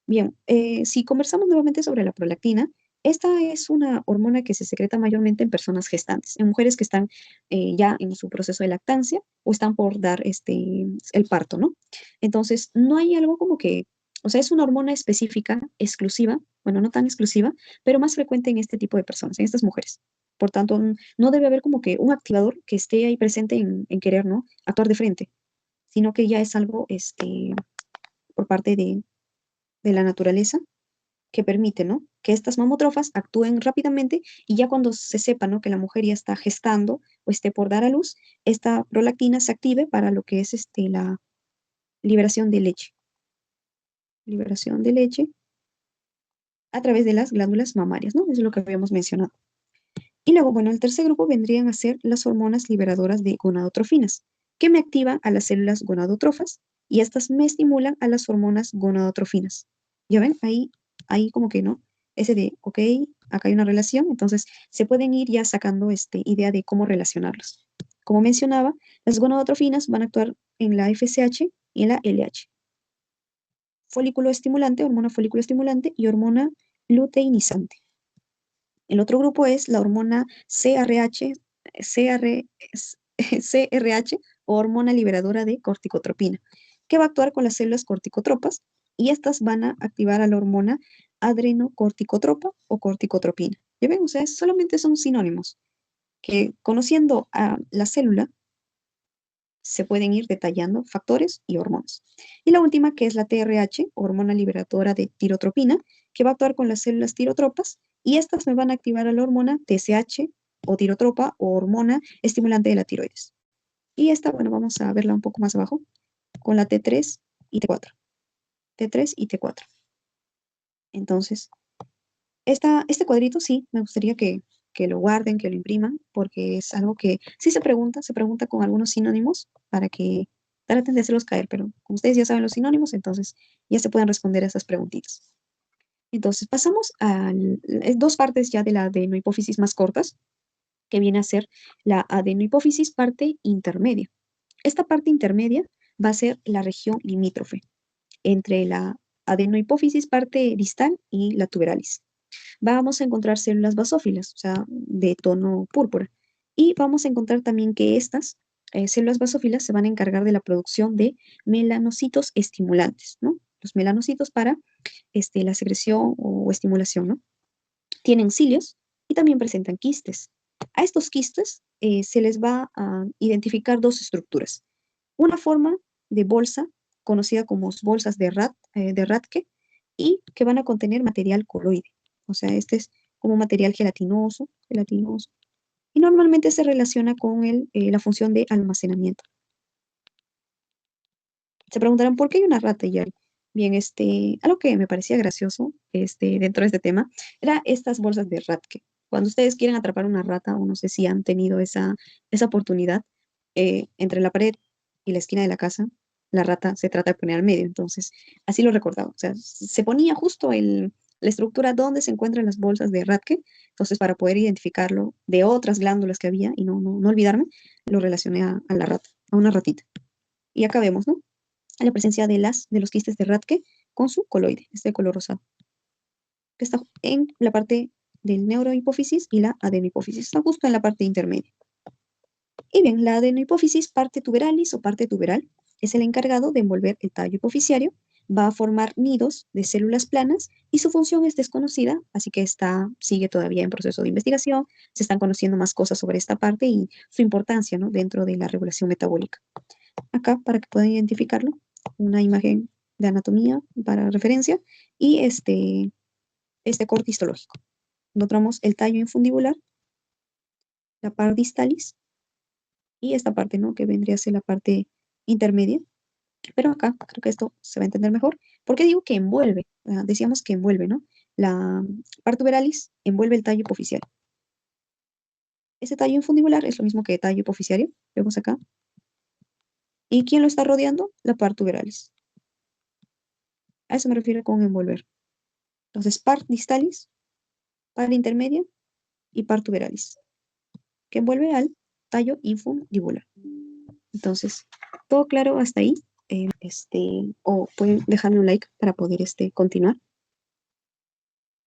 Bien, si conversamos nuevamente sobre la prolactina, esta es una hormona que se secreta mayormente en personas gestantes, en mujeres que están ya en su proceso de lactancia o están por dar el parto, ¿no? Entonces, no hay algo como que, o sea, es una hormona específica, exclusiva, bueno, no tan exclusiva, pero más frecuente en este tipo de personas, en estas mujeres. Por tanto, no debe haber como que un activador que esté ahí presente en querer, ¿no? Actuar de frente, sino que ya es algo por parte de la naturaleza que permite, ¿no? Que estas mamotrofas actúen rápidamente y ya cuando se sepa, ¿no? Que la mujer ya está gestando o esté por dar a luz, esta prolactina se active para lo que es la liberación de leche. Liberación de leche a través de las glándulas mamarias, ¿no? Eso es lo que habíamos mencionado. Y luego, bueno, el tercer grupo vendrían a ser las hormonas liberadoras de gonadotrofinas, que me activan a las células gonadotrofas y estas me estimulan a las hormonas gonadotrofinas. ¿Ya ven? Ahí como que no. Ese de, ok, acá hay una relación, entonces se pueden ir ya sacando idea de cómo relacionarlos. Como mencionaba, las gonadotrofinas van a actuar en la FSH y en la LH. Folículo estimulante, hormona folículo estimulante y hormona luteinizante. El otro grupo es la hormona CR, CRH o hormona liberadora de corticotropina, que va a actuar con las células corticotropas y estas van a activar a la hormona adrenocorticotropa o corticotropina. ¿Ya ven? O sea, solamente son sinónimos que conociendo a la célula se pueden ir detallando factores y hormonas. Y la última, que es la TRH, hormona liberadora de tirotropina, que va a actuar con las células tirotropas, y estas me van a activar a la hormona TSH o tirotropa o hormona estimulante de la tiroides. Y esta, bueno, vamos a verla un poco más abajo, con la T3 y T4. T3 y T4. Entonces, este cuadrito sí, me gustaría que lo guarden, que lo impriman, porque es algo que sí se pregunta con algunos sinónimos para que traten de hacerlos caer, pero como ustedes ya saben los sinónimos, entonces ya se pueden responder a esas preguntitas. Entonces, pasamos a dos partes ya de la adenohipófisis más cortas, que viene a ser la adenohipófisis parte intermedia. Esta parte intermedia va a ser la región limítrofe entre la adenohipófisis parte distal y la tuberalis. Vamos a encontrar células basófilas, o sea, de tono púrpura. Y vamos a encontrar también que estas células basófilas se van a encargar de la producción de melanocitos estimulantes, ¿no? Los melanocitos para la secreción o estimulación, ¿no? Tienen cilios y también presentan quistes. A estos quistes se les va a identificar dos estructuras. Una forma de bolsa, conocida como bolsas de Rathke, y que van a contener material coloide. O sea, este es como material gelatinoso, y normalmente se relaciona con la función de almacenamiento. Se preguntarán, ¿por qué hay una rata y hay? Bien, algo que me parecía gracioso dentro de este tema era estas bolsas de Rathke. Cuando ustedes quieren atrapar una rata, o no sé si han tenido esa oportunidad, entre la pared y la esquina de la casa, la rata se trata de poner al medio. Entonces, así lo recordaba. O sea, se ponía justo la estructura donde se encuentran las bolsas de Rathke. Entonces, para poder identificarlo de otras glándulas que había y no olvidarme, lo relacioné a la rata, a una ratita. Y acá vemos, ¿no? La presencia de los quistes de Rathke con su coloide, este color rosado, que está en la parte del neurohipófisis y la adenohipófisis, está justo en la parte intermedia. Y bien, la adenohipófisis parte tuberalis o parte tuberal es el encargado de envolver el tallo hipoficiario, va a formar nidos de células planas y su función es desconocida, así que sigue todavía en proceso de investigación, se están conociendo más cosas sobre esta parte y su importancia, ¿no?, dentro de la regulación metabólica. Acá, para que puedan identificarlo, una imagen de anatomía para referencia y este corte histológico. Encontramos el tallo infundibular, la par distalis y esta parte, ¿no?, que vendría a ser la parte intermedia. Pero acá creo que esto se va a entender mejor. ¿Por qué digo que envuelve? Decíamos que envuelve, ¿no? La par tuberalis envuelve el tallo hipoficial. Ese tallo infundibular es lo mismo que tallo hipoficiario. Vemos acá. ¿Y quién lo está rodeando? La par tuberalis. A eso me refiero con envolver. Entonces, par distalis, par intermedia y par tuberalis, que envuelve al tallo infundibular. Entonces, todo claro hasta ahí. O pueden dejarme un like para poder continuar,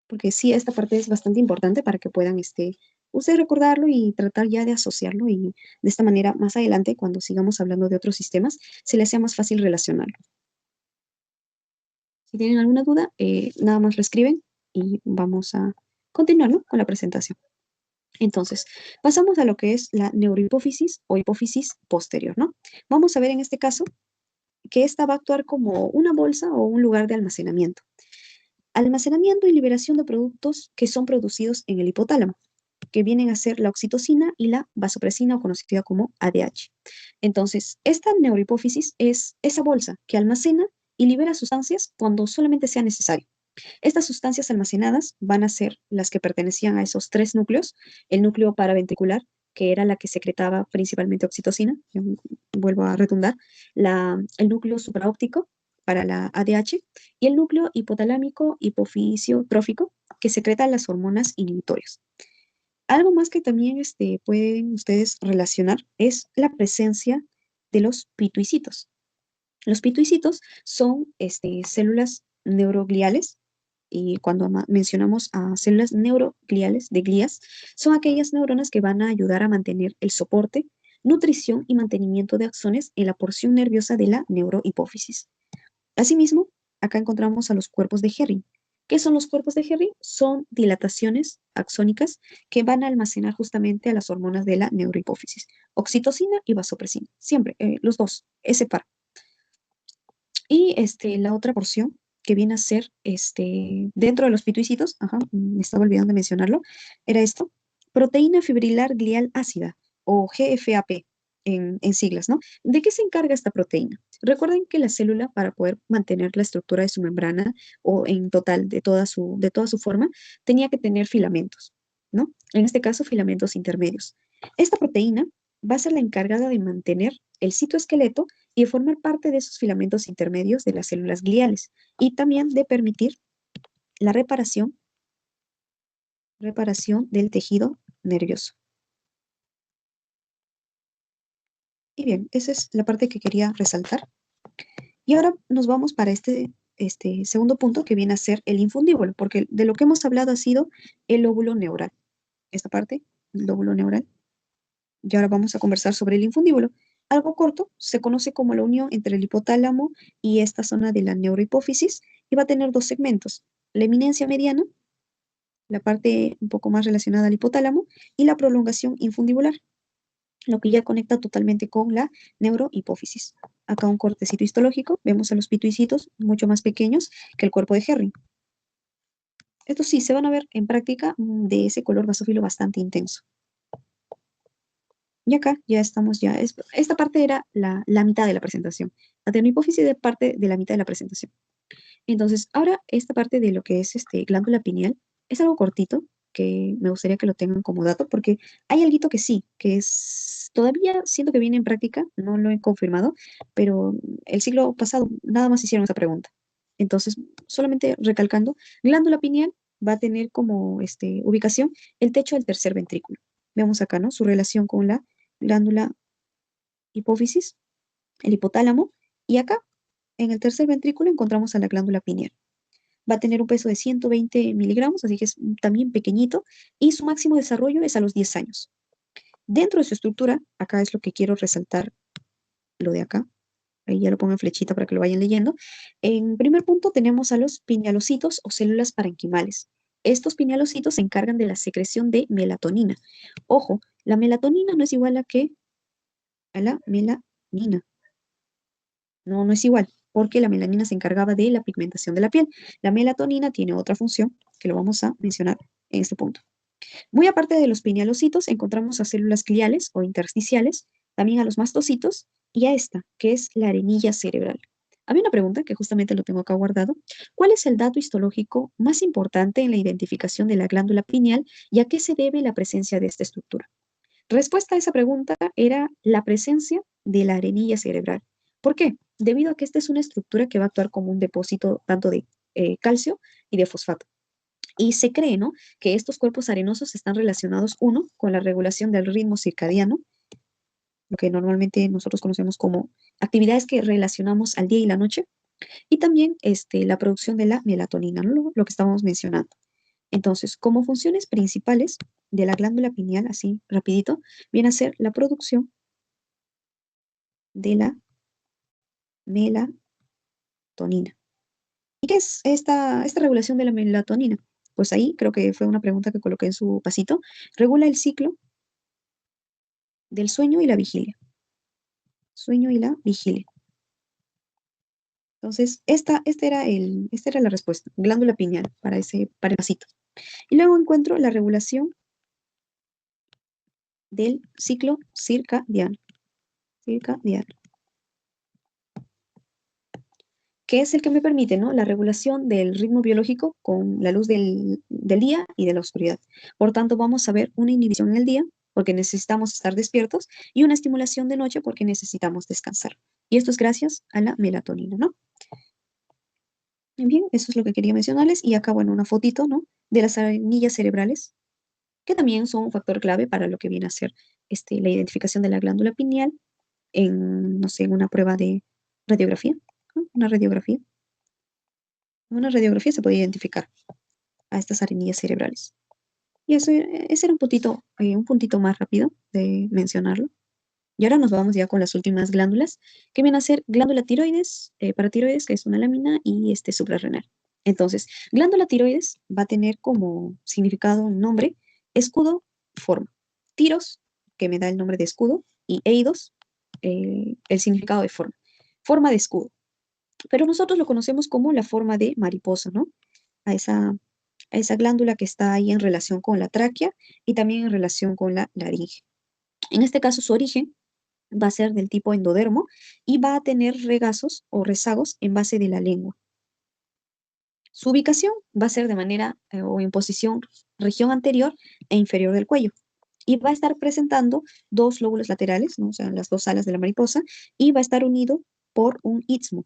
porque sí, esta parte es bastante importante para que puedan ustedes recordarlo y tratar ya de asociarlo y de esta manera más adelante, cuando sigamos hablando de otros sistemas, se les sea más fácil relacionarlo. Si tienen alguna duda, nada más lo escriben y vamos a continuar, ¿no?, con la presentación. Entonces, pasamos a lo que es la neurohipófisis o hipófisis posterior, ¿no? Vamos a ver en este caso que esta va a actuar como una bolsa o un lugar de almacenamiento. Almacenamiento y liberación de productos que son producidos en el hipotálamo, que vienen a ser la oxitocina y la vasopresina, o conocida como ADH. Entonces, esta neurohipófisis es esa bolsa que almacena y libera sustancias cuando solamente sea necesario. Estas sustancias almacenadas van a ser las que pertenecían a esos tres núcleos: el núcleo paraventricular, que era la que secretaba principalmente oxitocina, vuelvo a redundar, el núcleo supraóptico para la ADH, y el núcleo hipotalámico hipofisiotrófico, que secreta las hormonas inhibitorias. Algo más que también pueden ustedes relacionar es la presencia de los pituicitos. Los pituicitos son células neurogliales, y cuando mencionamos a células neurogliales de glías, son aquellas neuronas que van a ayudar a mantener el soporte, nutrición y mantenimiento de axones en la porción nerviosa de la neurohipófisis. Asimismo, acá encontramos a los cuerpos de Herring, ¿Qué son los cuerpos de Henry? Son dilataciones axónicas que van a almacenar justamente a las hormonas de la neurohipófisis, oxitocina y vasopresina, siempre, los dos, ese par. Y la otra porción que viene a ser dentro de los pituicitos, ajá, me estaba olvidando de mencionarlo, era esto, proteína fibrilar glial ácida o GFAP en siglas, ¿no? ¿De qué se encarga esta proteína? Recuerden que la célula, para poder mantener la estructura de su membrana o en total de toda su forma, tenía que tener filamentos, ¿no? En este caso, filamentos intermedios. Esta proteína va a ser la encargada de mantener el citoesqueleto y de formar parte de esos filamentos intermedios de las células gliales y también de permitir la reparación del tejido nervioso. Y bien, esa es la parte que quería resaltar. Y ahora nos vamos para este segundo punto que viene a ser el infundíbulo, porque de lo que hemos hablado ha sido el lóbulo neural. Esta parte, el lóbulo neural. Y ahora vamos a conversar sobre el infundíbulo. Algo corto, se conoce como la unión entre el hipotálamo y esta zona de la neurohipófisis y va a tener dos segmentos, la eminencia mediana, la parte un poco más relacionada al hipotálamo, y la prolongación infundibular, lo que ya conecta totalmente con la neurohipófisis. Acá un cortecito histológico, vemos a los pituicitos mucho más pequeños que el cuerpo de Henry. Estos sí se van a ver en práctica de ese color basófilo bastante intenso. Y acá ya estamos, esta parte era la mitad de la presentación. La termohipófisis es parte de la mitad de la presentación. Entonces, ahora esta parte de lo que es glándula pineal es algo cortito, que me gustaría que lo tengan como dato, porque hay algo que sí, que es, todavía siento que viene en práctica, no lo he confirmado, pero el siglo pasado nada más hicieron esa pregunta. Entonces, solamente recalcando, glándula pineal va a tener como ubicación el techo del tercer ventrículo. Vemos acá, ¿no? Su relación con la glándula hipófisis, el hipotálamo, y acá, en el tercer ventrículo, encontramos a la glándula pineal. Va a tener un peso de 120 miligramos, así que es también pequeñito, y su máximo desarrollo es a los 10 años. Dentro de su estructura, acá es lo que quiero resaltar, lo de acá, ahí ya lo pongo en flechita para que lo vayan leyendo. En primer punto tenemos a los pinealocitos o células parenquimales. Estos pinealocitos se encargan de la secreción de melatonina. Ojo, la melatonina no es igual a la melanina. No, no es igual, porque la melanina se encargaba de la pigmentación de la piel. La melatonina tiene otra función que lo vamos a mencionar en este punto. Muy aparte de los pinealocitos, encontramos a células gliales o intersticiales, también a los mastocitos y a esta, que es la arenilla cerebral. Había una pregunta que justamente lo tengo acá guardado. ¿Cuál es el dato histológico más importante en la identificación de la glándula pineal y a qué se debe la presencia de esta estructura? Respuesta a esa pregunta era la presencia de la arenilla cerebral. ¿Por qué? Debido a que esta es una estructura que va a actuar como un depósito tanto de calcio y de fosfato. Y se cree, ¿no?, que estos cuerpos arenosos están relacionados, uno, con la regulación del ritmo circadiano, lo que normalmente nosotros conocemos como actividades que relacionamos al día y la noche, y también la producción de la melatonina, ¿no? Lo que estábamos mencionando. Entonces, como funciones principales de la glándula pineal, así rapidito, viene a ser la producción de la melatonina. ¿Y qué es esta regulación de la melatonina? Pues ahí creo que fue una pregunta que coloqué en su pasito. Regula el ciclo del sueño y la vigilia. Sueño y la vigilia. Entonces, esta era la respuesta, glándula pineal para el pasito. Y luego encuentro la regulación del ciclo circadiano. Circadiano. Que es el que me permite, ¿no?, la regulación del ritmo biológico con la luz del día y de la oscuridad. Por tanto, vamos a ver una inhibición en el día, porque necesitamos estar despiertos, y una estimulación de noche, porque necesitamos descansar. Y esto es gracias a la melatonina, ¿no? Bien, eso es lo que quería mencionarles. Y acá, bueno, una fotito, ¿no?, de las anillas cerebrales, que también son un factor clave para lo que viene a ser la identificación de la glándula pineal en, no sé, en una prueba de radiografía, ¿no? Una radiografía. En una radiografía se puede identificar a estas arenillas cerebrales. Y eso, ese era un puntito más rápido de mencionarlo. Y ahora nos vamos ya con las últimas glándulas, que vienen a ser glándula tiroides, paratiroides, que es una lámina, y suprarrenal. Entonces, glándula tiroides va a tener como significado un nombre, escudo, forma. Tiros, que me da el nombre de escudo, y eidos, el significado de forma. Forma de escudo. Pero nosotros lo conocemos como la forma de mariposa, ¿no? A esa glándula que está ahí en relación con la tráquea y también en relación con la laringe. En este caso, su origen va a ser del tipo endodermo y va a tener regazos o rezagos en base de la lengua. Su ubicación va a ser de manera o en posición región anterior e inferior del cuello. Y va a estar presentando dos lóbulos laterales, ¿no? O sea, las dos alas de la mariposa, y va a estar unido por un istmo,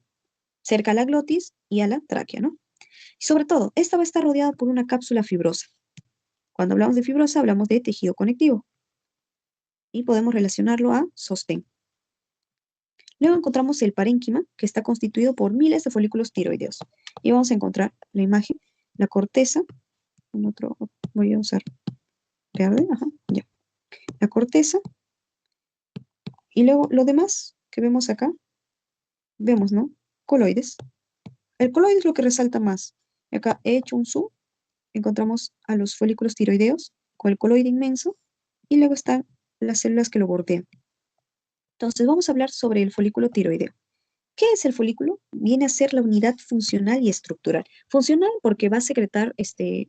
cerca a la glotis y a la tráquea, ¿no? Y sobre todo, esta va a estar rodeada por una cápsula fibrosa. Cuando hablamos de fibrosa, hablamos de tejido conectivo y podemos relacionarlo a sostén. Luego encontramos el parénquima, que está constituido por miles de folículos tiroideos. Y vamos a encontrar la imagen, la corteza, en otro, voy a usar verde, ajá, ya. La corteza, y luego lo demás que vemos acá, vemos, ¿no? Coloides. El coloide es lo que resalta más. Y acá he hecho un zoom, encontramos a los folículos tiroideos con el coloide inmenso, y luego están las células que lo bordean. Entonces vamos a hablar sobre el folículo tiroideo. ¿Qué es el folículo? Viene a ser la unidad funcional y estructural. Funcional porque va a secretar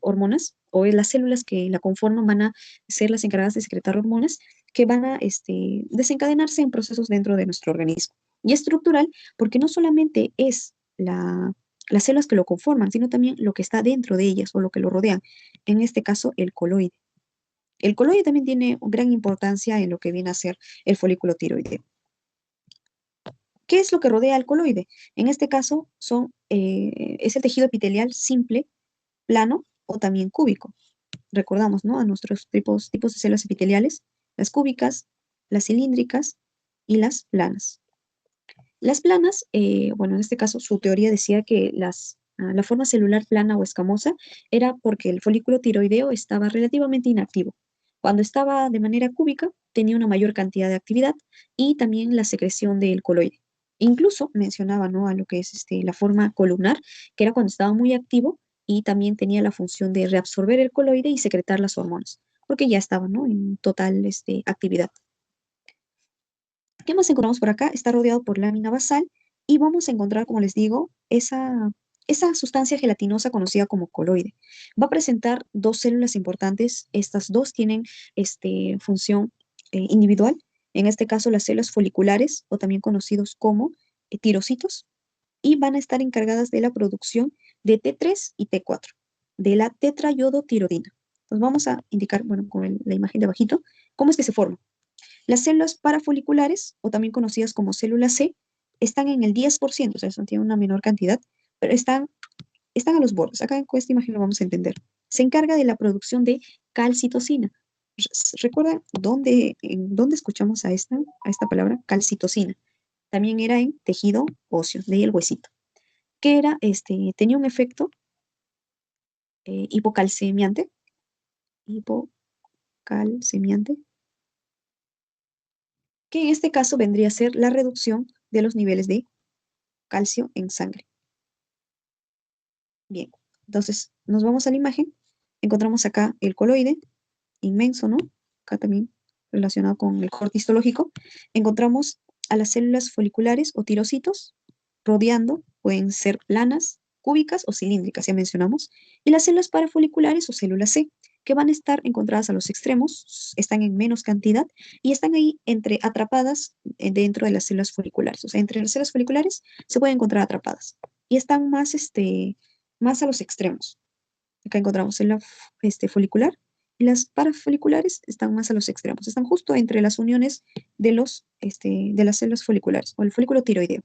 hormonas, o las células que la conforman van a ser las encargadas de secretar hormonas que van a desencadenarse en procesos dentro de nuestro organismo. Y estructural porque no solamente es las células que lo conforman, sino también lo que está dentro de ellas o lo que lo rodean. En este caso, el coloide. El coloide también tiene gran importancia en lo que viene a ser el folículo tiroideo. ¿Qué es lo que rodea al coloide? En este caso es el tejido epitelial simple, plano o también cúbico. Recordamos, ¿no? A nuestros tipos de células epiteliales, las cúbicas, las cilíndricas y las planas. Las planas, bueno, en este caso su teoría decía que la forma celular plana o escamosa era porque el folículo tiroideo estaba relativamente inactivo. Cuando estaba de manera cúbica, tenía una mayor cantidad de actividad y también la secreción del coloide. Incluso mencionaba, ¿no? A lo que es la forma columnar, que era cuando estaba muy activo y también tenía la función de reabsorber el coloide y secretar las hormonas, porque ya estaba, ¿no? En total actividad. ¿Qué más encontramos por acá? Está rodeado por lámina basal y vamos a encontrar, como les digo, esa sustancia gelatinosa conocida como coloide. Va a presentar dos células importantes. Estas dos tienen función individual. En este caso, las células foliculares, o también conocidos como tirocitos, y van a estar encargadas de la producción de T3 y T4, de la tetrayodotirodina. Entonces vamos a indicar, bueno, con la imagen de abajito, cómo es que se forma. Las células parafoliculares, o también conocidas como células C, están en el 10%, o sea, tienen una menor cantidad, pero están a los bordes. Acá con esta imagen lo vamos a entender. Se encarga de la producción de calcitocina. ¿Recuerdan en dónde escuchamos a esta palabra? Calcitocina. También era en tejido óseo, de ahí el huesito. Que era, tenía un efecto hipocalcemiante, hipocalcemiante, que en este caso vendría a ser la reducción de los niveles de calcio en sangre. Bien, entonces nos vamos a la imagen. Encontramos acá el coloide, inmenso, ¿no? Acá también relacionado con el corte histológico. Encontramos a las células foliculares o tirocitos rodeando, pueden ser planas, cúbicas o cilíndricas, ya mencionamos. Y las células parafoliculares o células C, que van a estar encontradas a los extremos, están en menos cantidad y están ahí atrapadas dentro de las células foliculares. O sea, entre las células foliculares se pueden encontrar atrapadas. Y están más a los extremos. Acá encontramos célula folicular y las parafoliculares están más a los extremos. Están justo entre las uniones de las células foliculares o el folículo tiroideo,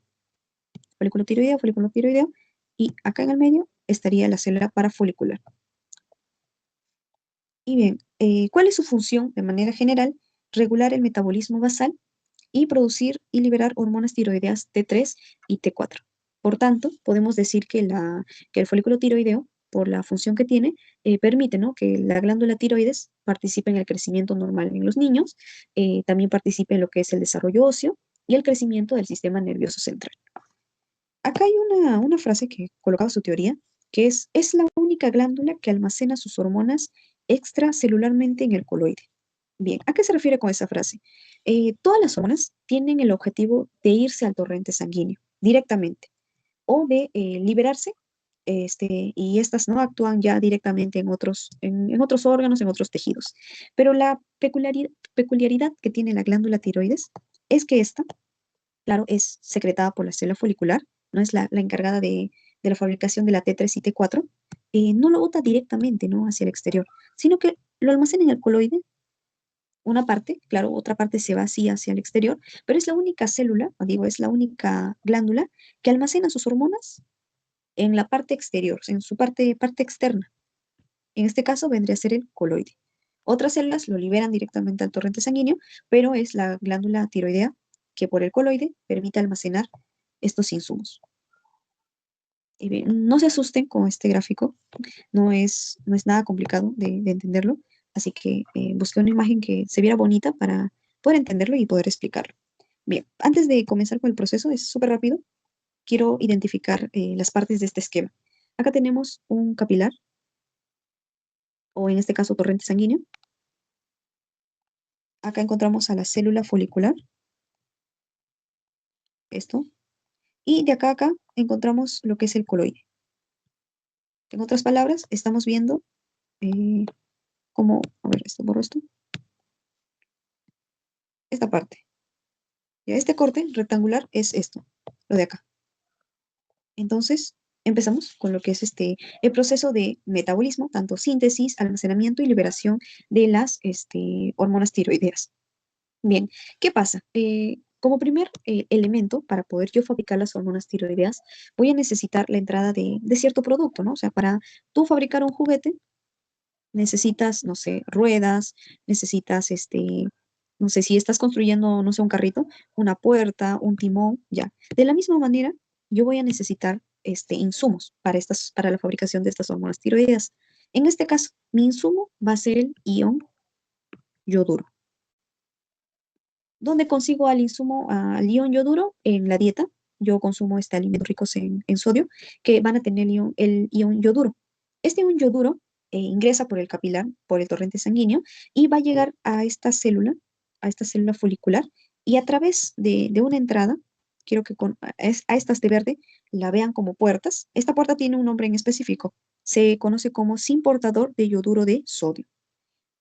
y acá en el medio estaría la célula parafolicular. Y bien, ¿cuál es su función de manera general? Regular el metabolismo basal y producir y liberar hormonas tiroideas T3 y T4. Por tanto, podemos decir que el folículo tiroideo, por la función que tiene, permite, ¿no?, que la glándula tiroides participe en el crecimiento normal en los niños, también participe en lo que es el desarrollo óseo y el crecimiento del sistema nervioso central. Acá hay una frase que colocaba su teoría, que es la única glándula que almacena sus hormonas extracelularmente en el coloide. Bien, ¿a qué se refiere con esa frase? Todas las hormonas tienen el objetivo de irse al torrente sanguíneo directamente o de liberarse, y estas no actúan ya directamente en otros órganos, en otros tejidos. Pero la peculiaridad que tiene la glándula tiroides es que esta, claro, es secretada por la célula folicular, no es la encargada de la fabricación de la T3 y T4, no lo bota directamente, ¿no?, hacia el exterior, sino que lo almacena en el coloide, una parte, claro, otra parte se va así hacia el exterior, pero es la única célula, o digo, es la única glándula que almacena sus hormonas en la parte exterior, en su parte externa. En este caso vendría a ser el coloide. Otras células lo liberan directamente al torrente sanguíneo, pero es la glándula tiroidea que por el coloide permite almacenar estos insumos. Y bien, no se asusten con este gráfico, no es nada complicado de entenderlo, así que busqué una imagen que se viera bonita para poder entenderlo y poder explicarlo. Bien, antes de comenzar con el proceso, es súper rápido, quiero identificar las partes de este esquema. Acá tenemos un capilar, o en este caso torrente sanguíneo. Acá encontramos a la célula folicular, esto. Y de acá a acá encontramos lo que es el coloide. En otras palabras, estamos viendo eh, cómo, a ver, esto, borro esto, esta parte. Ya este corte rectangular es esto, lo de acá. Entonces, empezamos con lo que es el proceso de metabolismo, tanto síntesis, almacenamiento y liberación de las hormonas tiroideas. Bien, ¿qué pasa? Como primer elemento para poder yo fabricar las hormonas tiroideas, voy a necesitar la entrada de cierto producto, ¿no? O sea, para tú fabricar un juguete, necesitas, no sé, ruedas, necesitas, no sé, si estás construyendo, no sé, un carrito, una puerta, un timón, ya. De la misma manera, yo voy a necesitar, insumos para la fabricación de estas hormonas tiroideas. En este caso, mi insumo va a ser el ion yoduro. ¿Dónde consigo al insumo, al ion yoduro? En la dieta. Yo consumo alimentos ricos en sodio que van a tener el ion yoduro. Este ion yoduro ingresa por el capilar, por el torrente sanguíneo, y va a llegar a esta célula folicular, y a través de una entrada, quiero que a estas de verde la vean como puertas. Esta puerta tiene un nombre en específico. Se conoce como sin portador de yoduro de sodio.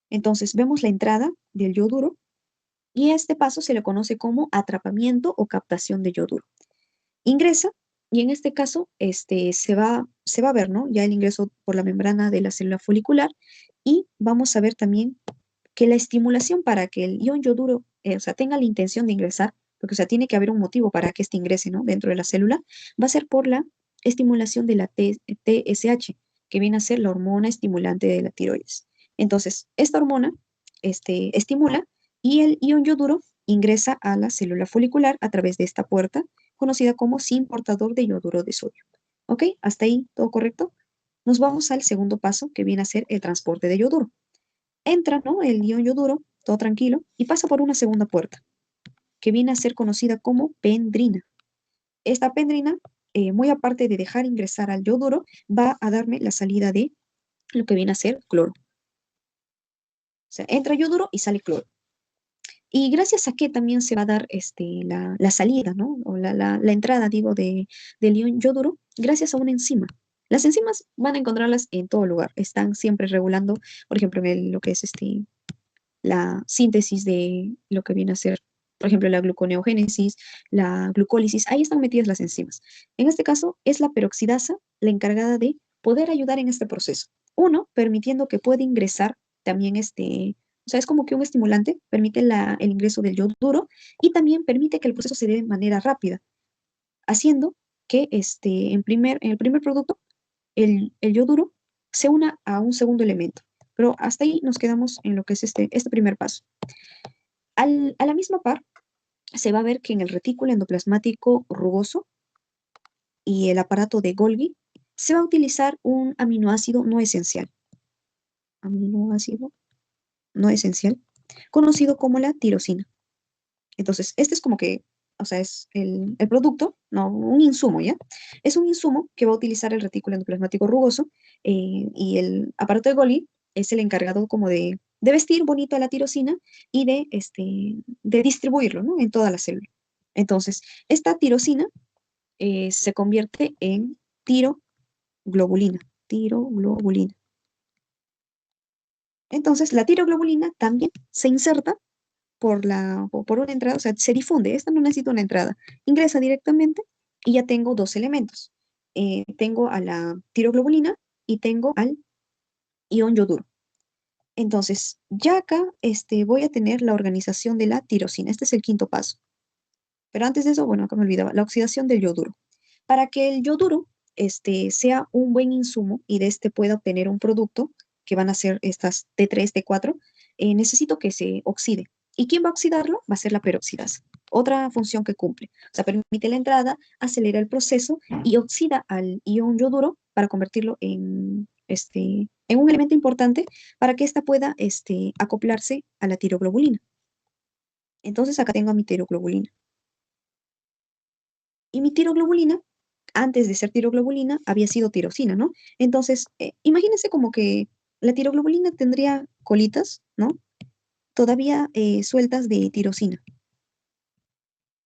Entonces, vemos la entrada del yoduro y este paso se le conoce como atrapamiento o captación de yoduro. Ingresa y en este caso se va a ver, ¿no?, ya el ingreso por la membrana de la célula folicular, y vamos a ver también que la estimulación para que el ion yoduro, o sea, tenga la intención de ingresar, porque, o sea, tiene que haber un motivo para que este ingrese, ¿no?, dentro de la célula, va a ser por la estimulación de la TSH, que viene a ser la hormona estimulante de la tiroides. Entonces, esta hormona estimula, y el ion yoduro ingresa a la célula folicular a través de esta puerta, conocida como sin portador de yoduro de sodio. ¿Ok? ¿Hasta ahí todo correcto? Nos vamos al segundo paso, que viene a ser el transporte de yoduro. Entra, ¿no?, el ion yoduro, todo tranquilo, y pasa por una segunda puerta, que viene a ser conocida como pendrina. Esta pendrina, muy aparte de dejar ingresar al yoduro, va a darme la salida de lo que viene a ser cloro. O sea, entra yoduro y sale cloro. Y gracias a que también se va a dar la salida, ¿no? O la entrada, digo, del ion yoduro, gracias a una enzima. Las enzimas van a encontrarlas en todo lugar. Están siempre regulando, por ejemplo, lo que es la síntesis de lo que viene a ser, por ejemplo, la gluconeogénesis, la glucólisis. Ahí están metidas las enzimas. En este caso, es la peroxidasa la encargada de poder ayudar en este proceso. Uno, permitiendo que pueda ingresar también o sea, es como que un estimulante, permite el ingreso del yoduro, y también permite que el proceso se dé de manera rápida, haciendo que en el primer producto, el yoduro se una a un segundo elemento. Pero hasta ahí nos quedamos en lo que es este primer paso. A la misma par, se va a ver que en el retículo endoplasmático rugoso y el aparato de Golgi se va a utilizar un aminoácido no esencial. Aminoácido no esencial, conocido como la tirosina. Entonces, este es como que o sea, es el producto, no, un insumo, ¿ya? Es un insumo que va a utilizar el retículo endoplasmático rugoso y el aparato de Golgi es el encargado como de vestir bonito a la tirosina y de distribuirlo, ¿no? En toda la célula. Entonces, esta tirosina se convierte en tiroglobulina, tiroglobulina. Entonces, la tiroglobulina también se inserta por una entrada, o sea, se difunde. Esta no necesita una entrada. Ingresa directamente y ya tengo dos elementos. Tengo a la tiroglobulina y tengo al ion yoduro. Entonces, ya acá voy a tener la organización de la tirosina. Este es el quinto paso. Pero antes de eso, bueno, acá me olvidaba, la oxidación del yoduro. Para que el yoduro sea un buen insumo y de este pueda obtener un producto, que van a ser estas T3, T4, necesito que se oxide. ¿Y quién va a oxidarlo? Va a ser la peroxidasa. Otra función que cumple. O sea, permite la entrada, acelera el proceso y oxida al ion yoduro para convertirlo en un elemento importante para que ésta pueda acoplarse a la tiroglobulina. Entonces acá tengo a mi tiroglobulina. Y mi tiroglobulina, antes de ser tiroglobulina, había sido tirosina, ¿no? Entonces, imagínense como que la tiroglobulina tendría colitas, ¿no? Todavía sueltas de tirosina,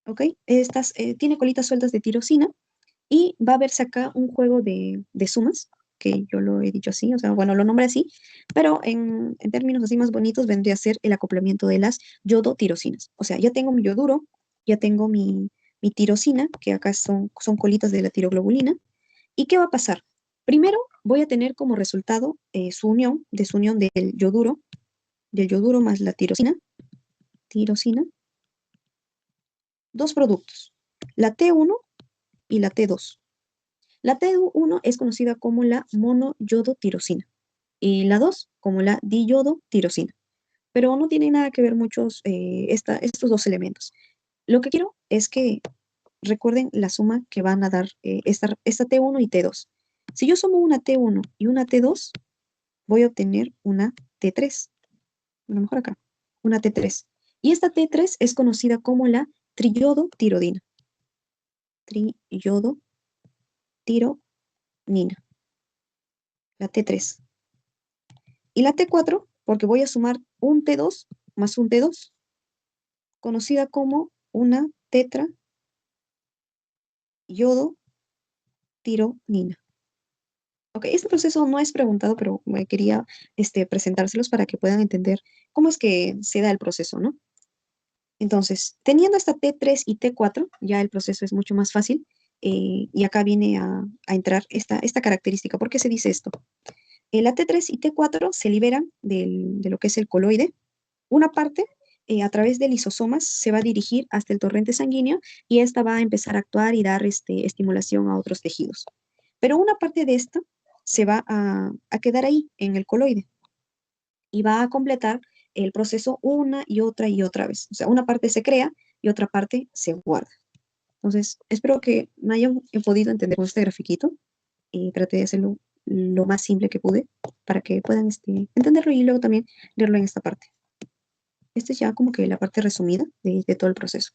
¿ok? Estas tiene colitas sueltas de tirosina y va a verse acá un juego de sumas, que yo lo he dicho así, o sea, bueno, lo nombré así, pero en términos así más bonitos vendría a ser el acoplamiento de las yodotirosinas. O sea, ya tengo mi yoduro, ya tengo mi tirosina, que acá son colitas de la tiroglobulina. ¿Y qué va a pasar? Primero voy a tener como resultado su unión del yoduro más la tirosina, dos productos, la T1 y la T2. La T1 es conocida como la monoyodotirosina y la 2 como la diyodotirosina, pero no tiene nada que ver muchos estos dos elementos. Lo que quiero es que recuerden la suma que van a dar esta T1 y T2. Si yo sumo una T1 y una T2, voy a obtener una T3. A lo mejor acá, una T3. Y esta T3 es conocida como la triyodotirodina. Triyodotironina, la T3. Y la T4, porque voy a sumar un T2 más un T2, conocida como una tetrayodotironina. Ok, este proceso no es preguntado, pero me quería presentárselos para que puedan entender cómo es que se da el proceso, ¿no? Entonces, teniendo esta T3 y T4, ya el proceso es mucho más fácil. Y acá viene a entrar esta característica. ¿Por qué se dice esto? La T3 y T4 se liberan de lo que es el coloide. Una parte, a través de lisosomas, se va a dirigir hasta el torrente sanguíneo y esta va a empezar a actuar y dar estimulación a otros tejidos. Pero una parte de esta se va a quedar ahí, en el coloide, y va a completar el proceso una y otra vez. O sea, una parte se crea y otra parte se guarda. Entonces, espero que me hayan podido entender con este grafiquito y traté de hacerlo lo más simple que pude para que puedan entenderlo y luego también leerlo en esta parte. Esta es ya como que la parte resumida de todo el proceso.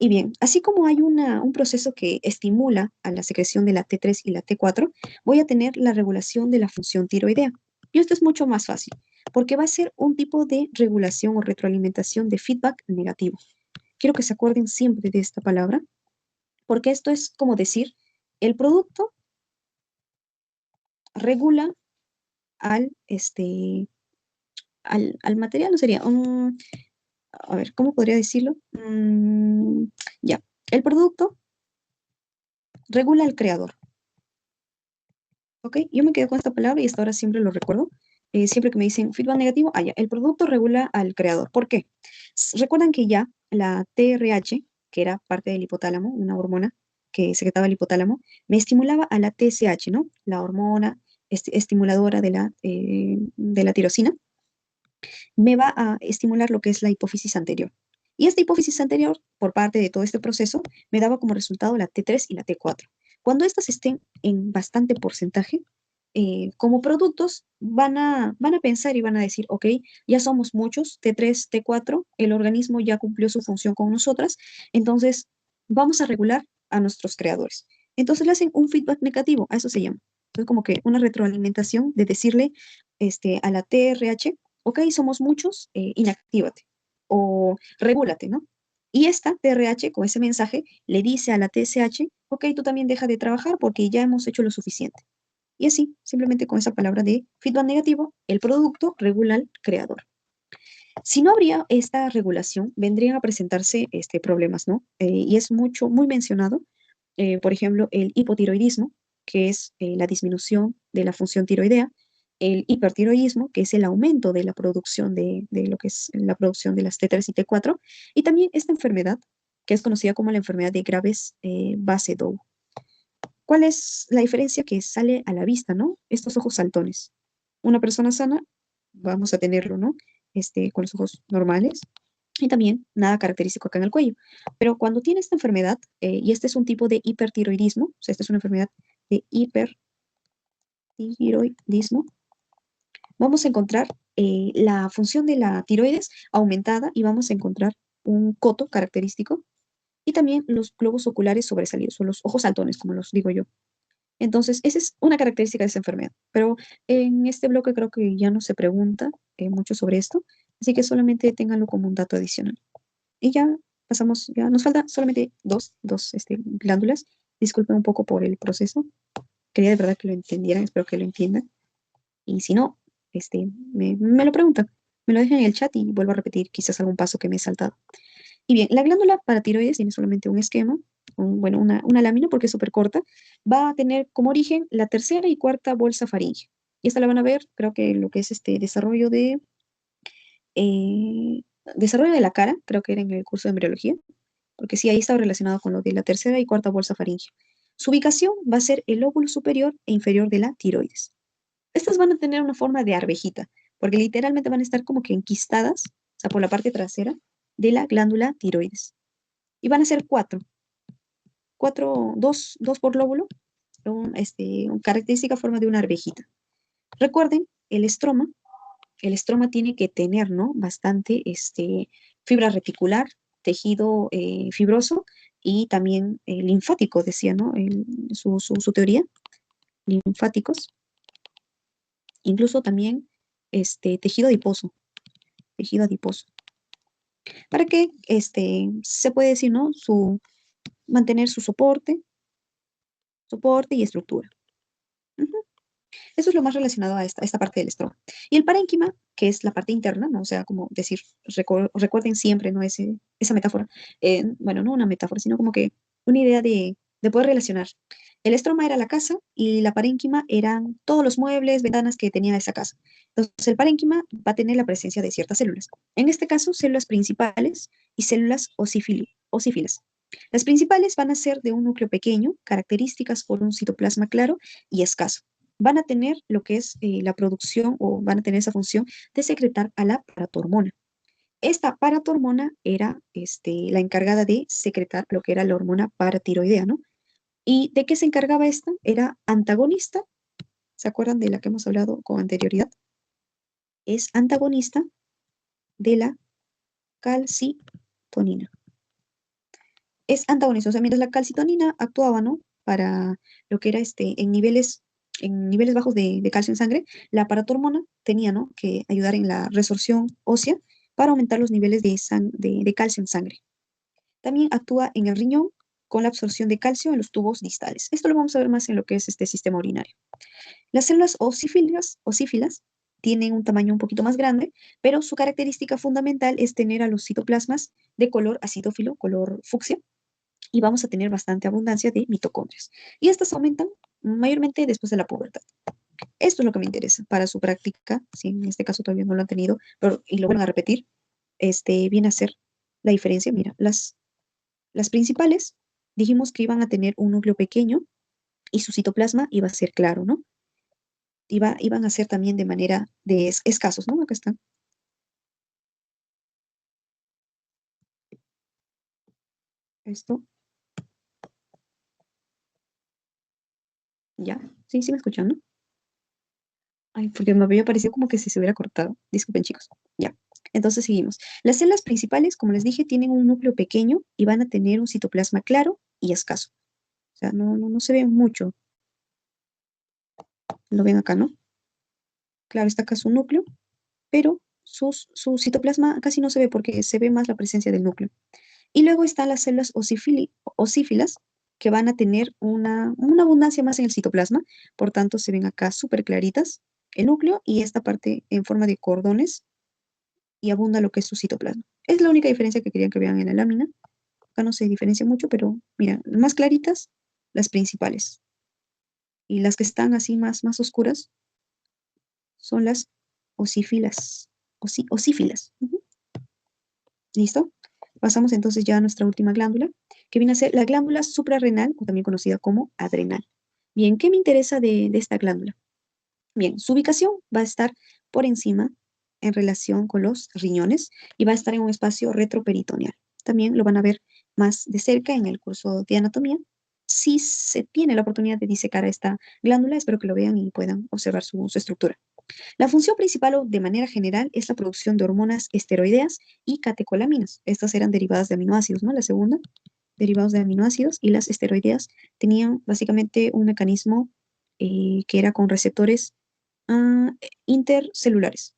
Y bien, así como hay un proceso que estimula a la secreción de la T3 y la T4, voy a tener la regulación de la función tiroidea. Y esto es mucho más fácil, porque va a ser un tipo de regulación o retroalimentación de feedback negativo. Quiero que se acuerden siempre de esta palabra, porque esto es como decir, el producto regula al, al material, no sería, a ver, ¿cómo podría decirlo? Ya, el producto regula al creador. ¿Ok? Yo me quedo con esta palabra y hasta ahora siempre lo recuerdo. Siempre que me dicen feedback negativo, ya, el producto regula al creador. ¿Por qué? Recuerdan que ya la TRH, que era parte del hipotálamo, una hormona que secretaba el hipotálamo, me estimulaba a la TSH, ¿no? La hormona estimuladora de la tirosina, me va a estimular lo que es la hipófisis anterior. Y esta hipófisis anterior, por parte de todo este proceso, me daba como resultado la T3 y la T4. Cuando estas estén en bastante porcentaje, como productos, van a pensar y van a decir, ok, ya somos muchos, T3, T4, el organismo ya cumplió su función con nosotras, entonces vamos a regular a nuestros creadores. Entonces le hacen un feedback negativo, a eso se llama. Entonces como que una retroalimentación de decirle a la TRH, ok, somos muchos, inactívate o regúlate, ¿no? Y esta TRH con ese mensaje le dice a la TSH, ok, tú también deja de trabajar porque ya hemos hecho lo suficiente. Y así, simplemente con esa palabra de feedback negativo, el producto regula al creador. Si no habría esta regulación, vendrían a presentarse problemas, ¿no? Y es muy mencionado, por ejemplo, el hipotiroidismo, que es la disminución de la función tiroidea, el hipertiroidismo, que es el aumento de la producción de lo que es la producción de las T3 y T4, y también esta enfermedad, que es conocida como la enfermedad de Graves Basedow. ¿Cuál es la diferencia que sale a la vista, ¿no? Estos ojos saltones. Una persona sana, vamos a tenerlo, ¿no? Con los ojos normales y también nada característico acá en el cuello. Pero cuando tiene esta enfermedad, y este es un tipo de hipertiroidismo, o sea, esta es una enfermedad de hipertiroidismo, vamos a encontrar la función de la tiroides aumentada y vamos a encontrar un coto característico y también los globos oculares sobresalidos o los ojos saltones, como los digo yo. Entonces, esa es una característica de esa enfermedad. Pero en este bloque creo que ya no se pregunta mucho sobre esto, así que solamente ténganlo como un dato adicional. Y ya pasamos, ya nos falta solamente dos glándulas. Disculpen un poco por el proceso. Quería de verdad que lo entendieran, espero que lo entiendan. Y si no, me lo preguntan, me lo dejan en el chat y vuelvo a repetir quizás algún paso que me he saltado. Y bien, la glándula paratiroides tiene solamente un esquema, bueno, una lámina porque es súper corta. Va a tener como origen la tercera y cuarta bolsa faríngea. Y esta la van a ver, creo que lo que es eh, desarrollo de la cara, creo que era en el curso de embriología, porque sí, ahí estaba relacionado con lo de la tercera y cuarta bolsa faríngea. Su ubicación va a ser el lóbulo superior e inferior de la tiroides. Estas van a tener una forma de arvejita, porque literalmente van a estar como que enquistadas, o sea, por la parte trasera de la glándula tiroides. Y van a ser dos por lóbulo, característica forma de una arvejita. Recuerden, el estroma tiene que tener, ¿no? Bastante fibra reticular, tejido fibroso y también linfático, decía, ¿no? Su teoría, linfáticos, incluso también tejido adiposo, para que se puede decir, ¿no? Mantener su soporte y estructura. Ujú. Eso es lo más relacionado a esta parte del estroma. Y el parénquima, que es la parte interna, ¿no? O sea, como decir, recuerden siempre, ¿no? Esa metáfora. Bueno, no una metáfora, sino como que una idea de poder relacionar. El estroma era la casa y la parénquima eran todos los muebles, ventanas que tenía esa casa. Entonces, el parénquima va a tener la presencia de ciertas células. En este caso, células principales y células osífilas. Las principales van a ser de un núcleo pequeño, características por un citoplasma claro y escaso. Van a tener lo que es la producción o van a tener esa función de secretar a la paratormona. Esta paratormona era la encargada de secretar lo que era la hormona paratiroidea, ¿no? ¿Y de qué se encargaba esta? Era antagonista, ¿se acuerdan de la que hemos hablado con anterioridad? Es antagonista de la calcitonina. Es antagonista, o sea, mientras la calcitonina actuaba, ¿no? Para lo que era en niveles bajos de calcio en sangre, la paratormona tenía, ¿no? Que ayudar en la resorción ósea para aumentar los niveles de calcio en sangre. También actúa en el riñón con la absorción de calcio en los tubos distales. Esto lo vamos a ver más en lo que es este sistema urinario. Las células osífilas tienen un tamaño un poquito más grande, pero su característica fundamental es tener a los citoplasmas de color acidófilo, color fucsia, y vamos a tener bastante abundancia de mitocondrias. Y estas aumentan mayormente después de la pubertad. Esto es lo que me interesa para su práctica, si en este caso todavía no lo han tenido, pero, y lo van a repetir, viene a ser la diferencia. Mira, las principales dijimos que iban a tener un núcleo pequeño y su citoplasma iba a ser claro, ¿no? Iban a ser también de manera de escasos, ¿no? Acá están. Esto, ya. Sí, sí me escuchan, ¿no? Ay, porque me había parecido como que si se hubiera cortado. Disculpen, chicos. Ya. Entonces seguimos. Las células principales, como les dije, tienen un núcleo pequeño y van a tener un citoplasma claro y escaso. O sea, no se ve mucho. Lo ven acá, ¿no? Claro, está acá su núcleo, pero su citoplasma casi no se ve porque se ve más la presencia del núcleo. Y luego están las células osífilas, que van a tener una abundancia más en el citoplasma, por tanto se ven acá súper claritas el núcleo y esta parte en forma de cordones y abunda lo que es su citoplasma. Es la única diferencia que querían que vean en la lámina. Acá no se diferencia mucho, pero mira, más claritas, las principales. Y las que están así más oscuras son las osífilas. Osífilas. Ujú. ¿Listo? Pasamos entonces ya a nuestra última glándula, que viene a ser la glándula suprarrenal, o también conocida como adrenal. Bien, ¿qué me interesa de esta glándula? Bien, su ubicación va a estar por encima en relación con los riñones y va a estar en un espacio retroperitoneal. También lo van a ver más de cerca en el curso de anatomía. Si se tiene la oportunidad de disecar a esta glándula, espero que lo vean y puedan observar su estructura. La función principal o de manera general es la producción de hormonas esteroideas y catecolaminas. Estas eran derivadas de aminoácidos, ¿no? La segunda, derivados de aminoácidos, y las esteroideas tenían básicamente un mecanismo que era con receptores intercelulares.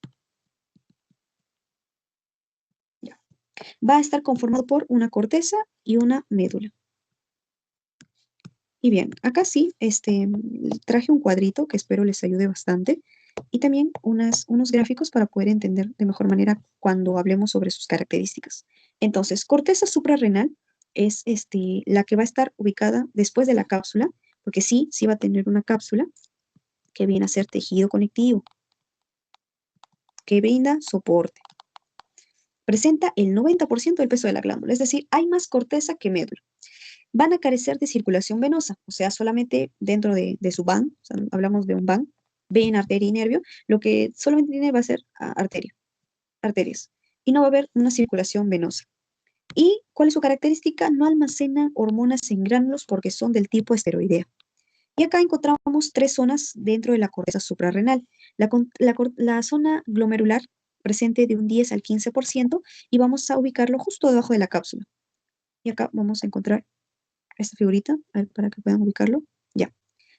Ya. Va a estar conformado por una corteza y una médula. Y bien, acá sí, traje un cuadrito que espero les ayude bastante y también unos gráficos para poder entender de mejor manera cuando hablemos sobre sus características. Entonces, corteza suprarrenal es la que va a estar ubicada después de la cápsula, porque sí va a tener una cápsula que viene a ser tejido conectivo, que brinda soporte. Presenta el 90% del peso de la glándula, es decir, hay más corteza que médula. Van a carecer de circulación venosa, o sea, solamente dentro de su van, o sea, hablamos de un van, ven, arteria y nervio, lo que solamente tiene va a ser arterias, y no va a haber una circulación venosa. ¿Y cuál es su característica? No almacena hormonas en gránulos porque son del tipo esteroidea. Y acá encontramos tres zonas dentro de la corteza suprarrenal. La zona glomerular presente de un 10 al 15% y vamos a ubicarlo justo debajo de la cápsula. Y acá vamos a encontrar esta figurita, a ver, para que puedan ubicarlo. Ya.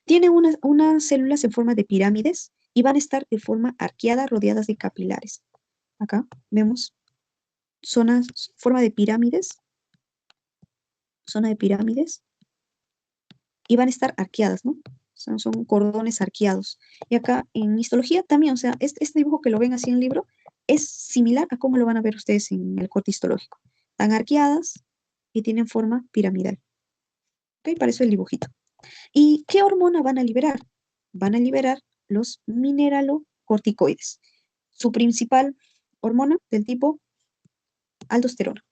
Tiene unas células en forma de pirámides y van a estar de forma arqueada, rodeadas de capilares. Acá vemos zonas, forma de pirámides, zona de pirámides, y van a estar arqueadas, ¿no? Son cordones arqueados. Y acá en histología también, o sea, este dibujo que lo ven así en el libro es similar a cómo lo van a ver ustedes en el corte histológico. Están arqueadas y tienen forma piramidal. ¿Ok? Para eso el dibujito. ¿Y qué hormona van a liberar? Van a liberar los mineralocorticoides. Su principal hormona del tipo aldosterona.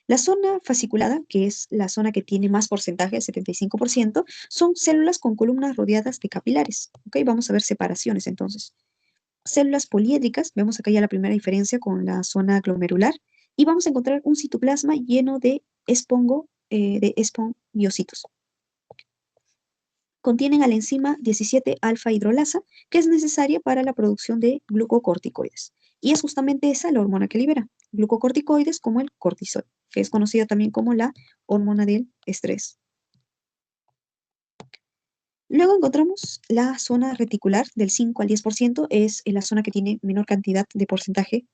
La zona fasciculada, que es la zona que tiene más porcentaje, el 75%, son células con columnas rodeadas de capilares. ¿Ok? Vamos a ver separaciones entonces. Células poliédricas, vemos acá ya la primera diferencia con la zona glomerular, y vamos a encontrar un citoplasma lleno de espongiocitos. Contienen a la enzima 17 alfa hidrolasa, que es necesaria para la producción de glucocorticoides. Y es justamente esa la hormona que libera glucocorticoides como el cortisol, que es conocida también como la hormona del estrés. Luego encontramos la zona reticular del 5 al 10%, es la zona que tiene menor cantidad de porcentaje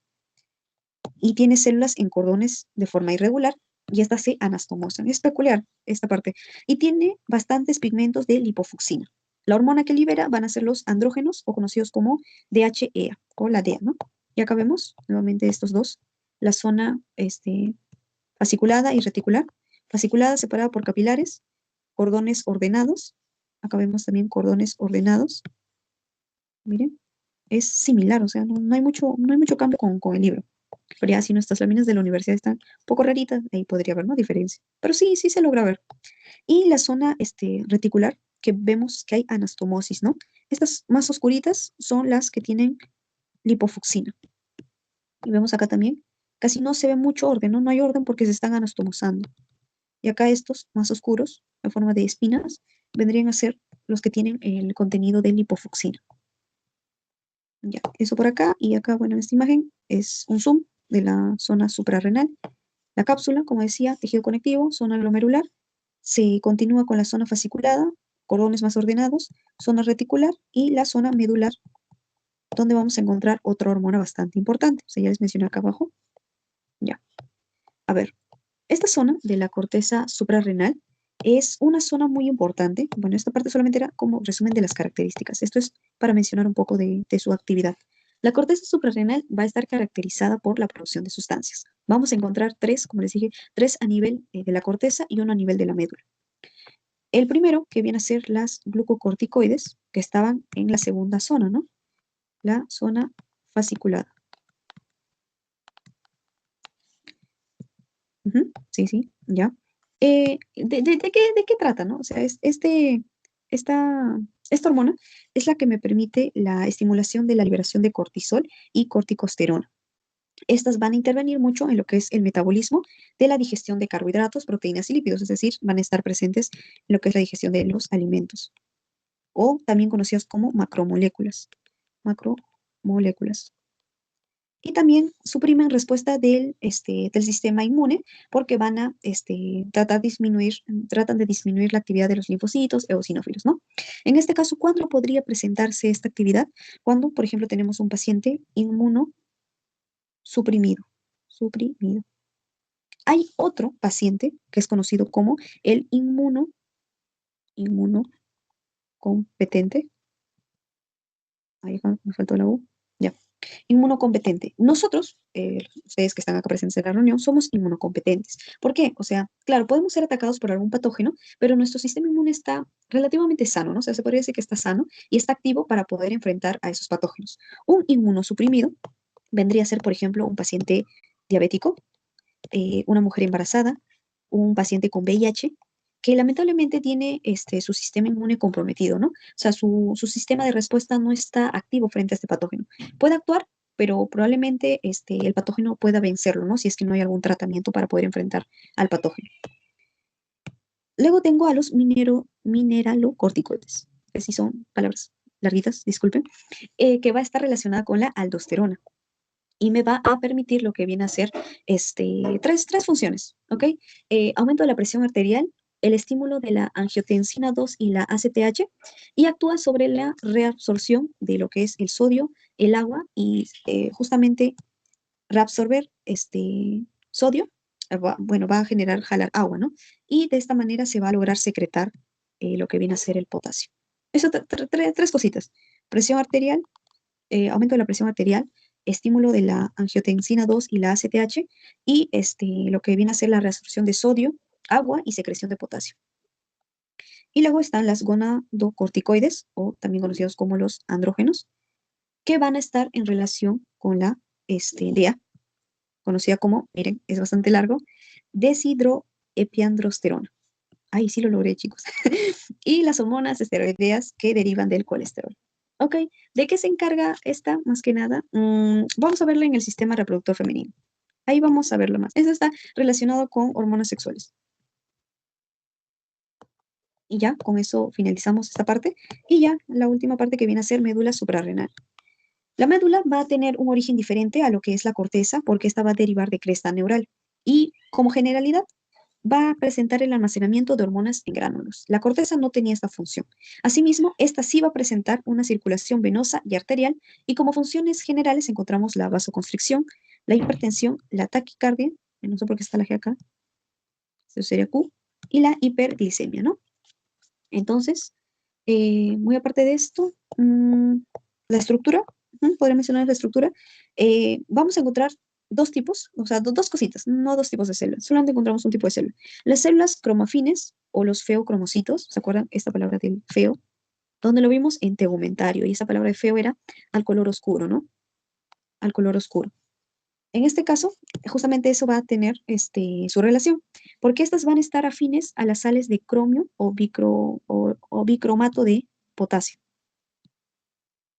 y tiene células en cordones de forma irregular y estas se anastomosan. Es peculiar esta parte. Y tiene bastantes pigmentos de lipofucsina. La hormona que libera van a ser los andrógenos o conocidos como DHEA o la DEA, ¿no? Y acá vemos nuevamente estos dos. La zona fasciculada y reticular. Fasciculada separada por capilares, cordones ordenados. Acá vemos también cordones ordenados. Miren, es similar, o sea, no hay mucho cambio con el libro. Pero ya si nuestras láminas de la universidad están un poco raritas, ahí podría haber, ¿no? Diferencia. Pero sí se logra ver. Y la zona reticular, que vemos que hay anastomosis, ¿no? Estas más oscuritas son las que tienen lipofucsina. Y vemos acá también, casi no se ve mucho orden, ¿no? No hay orden porque se están anastomosando. Y acá estos más oscuros, en forma de espinas, vendrían a ser los que tienen el contenido de lipofucsina. Ya, eso por acá. Y acá, bueno, en esta imagen es un zoom de la zona suprarrenal. La cápsula, como decía, tejido conectivo, zona glomerular, se continúa con la zona fasciculada, cordones más ordenados, zona reticular y la zona medular, donde vamos a encontrar otra hormona bastante importante. O sea, ya les mencioné acá abajo. Ya, a ver, esta zona de la corteza suprarrenal es una zona muy importante. Bueno, esta parte solamente era como resumen de las características. Esto es para mencionar un poco de su actividad. La corteza suprarrenal va a estar caracterizada por la producción de sustancias. Vamos a encontrar tres, como les dije, tres a nivel de la corteza y uno a nivel de la médula. El primero, que viene a ser las glucocorticoides, que estaban en la segunda zona, ¿no? La zona fasciculada. Ujú, sí, sí, ya. ¿De qué trata, no? O sea, esta, esta hormona es la que me permite la estimulación de la liberación de cortisol y corticosterona. Estas van a intervenir mucho en lo que es el metabolismo de la digestión de carbohidratos, proteínas y lípidos, es decir, van a estar presentes en lo que es la digestión de los alimentos, o también conocidas como macromoléculas. Macromoléculas. Y también suprimen respuesta del sistema inmune porque van a tratan de disminuir la actividad de los linfocitos eosinófilos, ¿no? En este caso, ¿cuándo podría presentarse esta actividad? Cuando, por ejemplo, tenemos un paciente inmunosuprimido. Suprimido. Hay otro paciente que es conocido como el inmunocompetente. Ahí me faltó la U. Ya. Inmunocompetente. Nosotros, ustedes que están acá presentes en la reunión, somos inmunocompetentes. ¿Por qué? O sea, claro, podemos ser atacados por algún patógeno, pero nuestro sistema inmune está relativamente sano, ¿no? O sea, se podría decir que está sano y está activo para poder enfrentar a esos patógenos. Un inmunosuprimido vendría a ser, por ejemplo, un paciente diabético, una mujer embarazada, un paciente con VIH, que lamentablemente tiene su sistema inmune comprometido, ¿no? O sea, su sistema de respuesta no está activo frente a este patógeno. Puede actuar, pero probablemente el patógeno pueda vencerlo, ¿no? Si es que no hay algún tratamiento para poder enfrentar al patógeno. Luego tengo a los mineralocorticoides, que sí son palabras larguitas, disculpen, que va a estar relacionada con la aldosterona y me va a permitir lo que viene a ser tres funciones, ¿ok? Aumento de la presión arterial, el estímulo de la angiotensina 2 y la ACTH, y actúa sobre la reabsorción de lo que es el sodio, el agua, y justamente reabsorber sodio, bueno, va a generar, jalar agua, ¿no? Y de esta manera se va a lograr secretar lo que viene a ser el potasio. Eso, tres cositas. Presión arterial, aumento de la presión arterial, estímulo de la angiotensina 2 y la ACTH, y lo que viene a ser la reabsorción de sodio, agua y secreción de potasio. Y luego están las gonadocorticoides, o también conocidos como los andrógenos, que van a estar en relación con la DEA, conocida como, miren, es bastante largo, deshidroepiandrosterona. Ahí sí lo logré, chicos. Y las hormonas esteroideas que derivan del colesterol. Ok, ¿de qué se encarga esta más que nada? Vamos a verla en el sistema reproductor femenino. Ahí vamos a verlo más. Eso está relacionado con hormonas sexuales. Y ya, con eso finalizamos esta parte. Y ya, la última parte que viene a ser médula suprarrenal. La médula va a tener un origen diferente a lo que es la corteza, porque esta va a derivar de cresta neural. Y como generalidad, va a presentar el almacenamiento de hormonas en gránulos. La corteza no tenía esta función. Asimismo, esta sí va a presentar una circulación venosa y arterial, y como funciones generales encontramos la vasoconstricción, la hipertensión, la taquicardia, no sé por qué está la G acá, eso sería Q, y la hiperglicemia, ¿no? Entonces, muy aparte de esto, la estructura, podría mencionar la estructura, vamos a encontrar dos tipos, o sea, dos cositas, no dos tipos de células, solamente encontramos un tipo de célula. Las células cromafines o los feocromocitos, ¿se acuerdan esta palabra del feo? Donde lo vimos en tegumentario, y esa palabra de feo era al color oscuro, ¿no? Al color oscuro. En este caso, justamente eso va a tener su relación, porque estas van a estar afines a las sales de cromio o bicromato de potasio,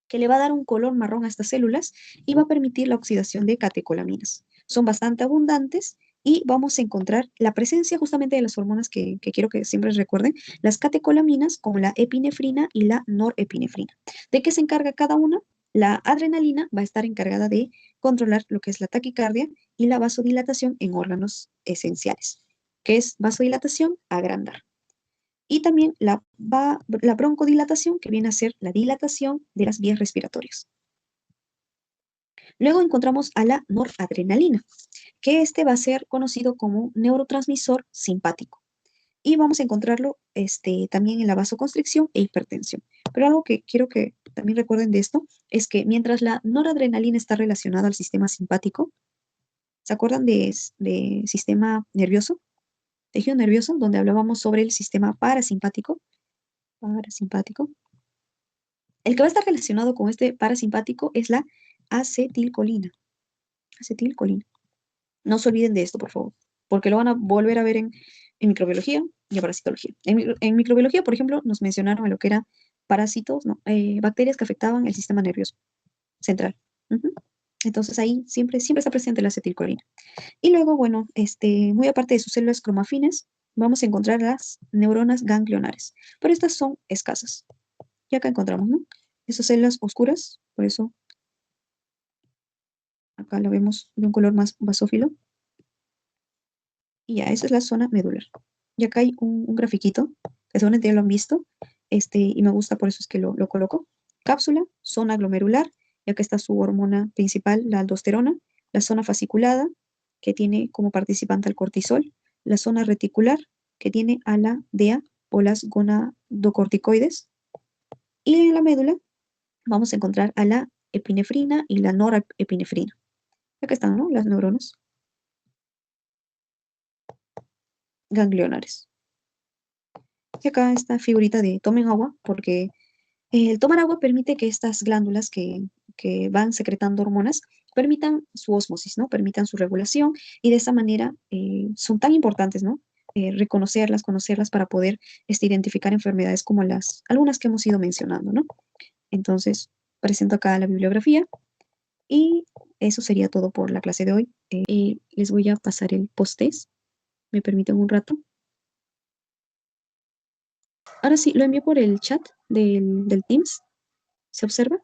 que le va a dar un color marrón a estas células y va a permitir la oxidación de catecolaminas. Son bastante abundantes y vamos a encontrar la presencia justamente de las hormonas que quiero que siempre recuerden, las catecolaminas como la epinefrina y la norepinefrina. ¿De qué se encarga cada una? La adrenalina va a estar encargada de controlar lo que es la taquicardia y la vasodilatación en órganos esenciales, que es vasodilatación, agrandar. Y también la broncodilatación, que viene a ser la dilatación de las vías respiratorias. Luego encontramos a la noradrenalina, que este va a ser conocido como neurotransmisor simpático. Y vamos a encontrarlo también en la vasoconstricción e hipertensión. Pero algo que quiero que también recuerden de esto es que mientras la noradrenalina está relacionada al sistema simpático, ¿se acuerdan de sistema nervioso? Tejido nervioso, donde hablábamos sobre el sistema parasimpático. Parasimpático. El que va a estar relacionado con este parasimpático es la acetilcolina. Acetilcolina. No se olviden de esto, por favor, porque lo van a volver a ver en microbiología y en parasitología. En microbiología, por ejemplo, nos mencionaron lo que eran parásitos, no, bacterias que afectaban el sistema nervioso central. Ujú. Entonces ahí siempre, siempre está presente la acetilcolina. Y luego, bueno, muy aparte de sus células cromafines, vamos a encontrar las neuronas ganglionares, pero estas son escasas. Y acá encontramos, ¿no? Esas células oscuras, por eso acá la vemos de un color más basófilo. Y ya, esa es la zona medular. Y acá hay un grafiquito, que seguramente ya lo han visto, y me gusta, por eso es que lo coloco. Cápsula, zona glomerular, y acá está su hormona principal, la aldosterona, la zona fasciculada, que tiene como participante al cortisol, la zona reticular, que tiene a la DEA o las gonadocorticoides, y en la médula vamos a encontrar a la epinefrina y la norepinefrina. Acá están, ¿no? Las neuronas ganglionares. Y acá esta figurita de tomen agua, porque el tomar agua permite que estas glándulas que van secretando hormonas permitan su ósmosis, ¿no? Permitan su regulación y de esa manera son tan importantes, ¿no? Reconocerlas, conocerlas para poder identificar enfermedades como algunas que hemos ido mencionando, ¿no? Entonces, presento acá la bibliografía y eso sería todo por la clase de hoy. Y les voy a pasar el post-test. ¿Me permiten un rato? Ahora sí, lo envío por el chat del Teams. ¿Se observa?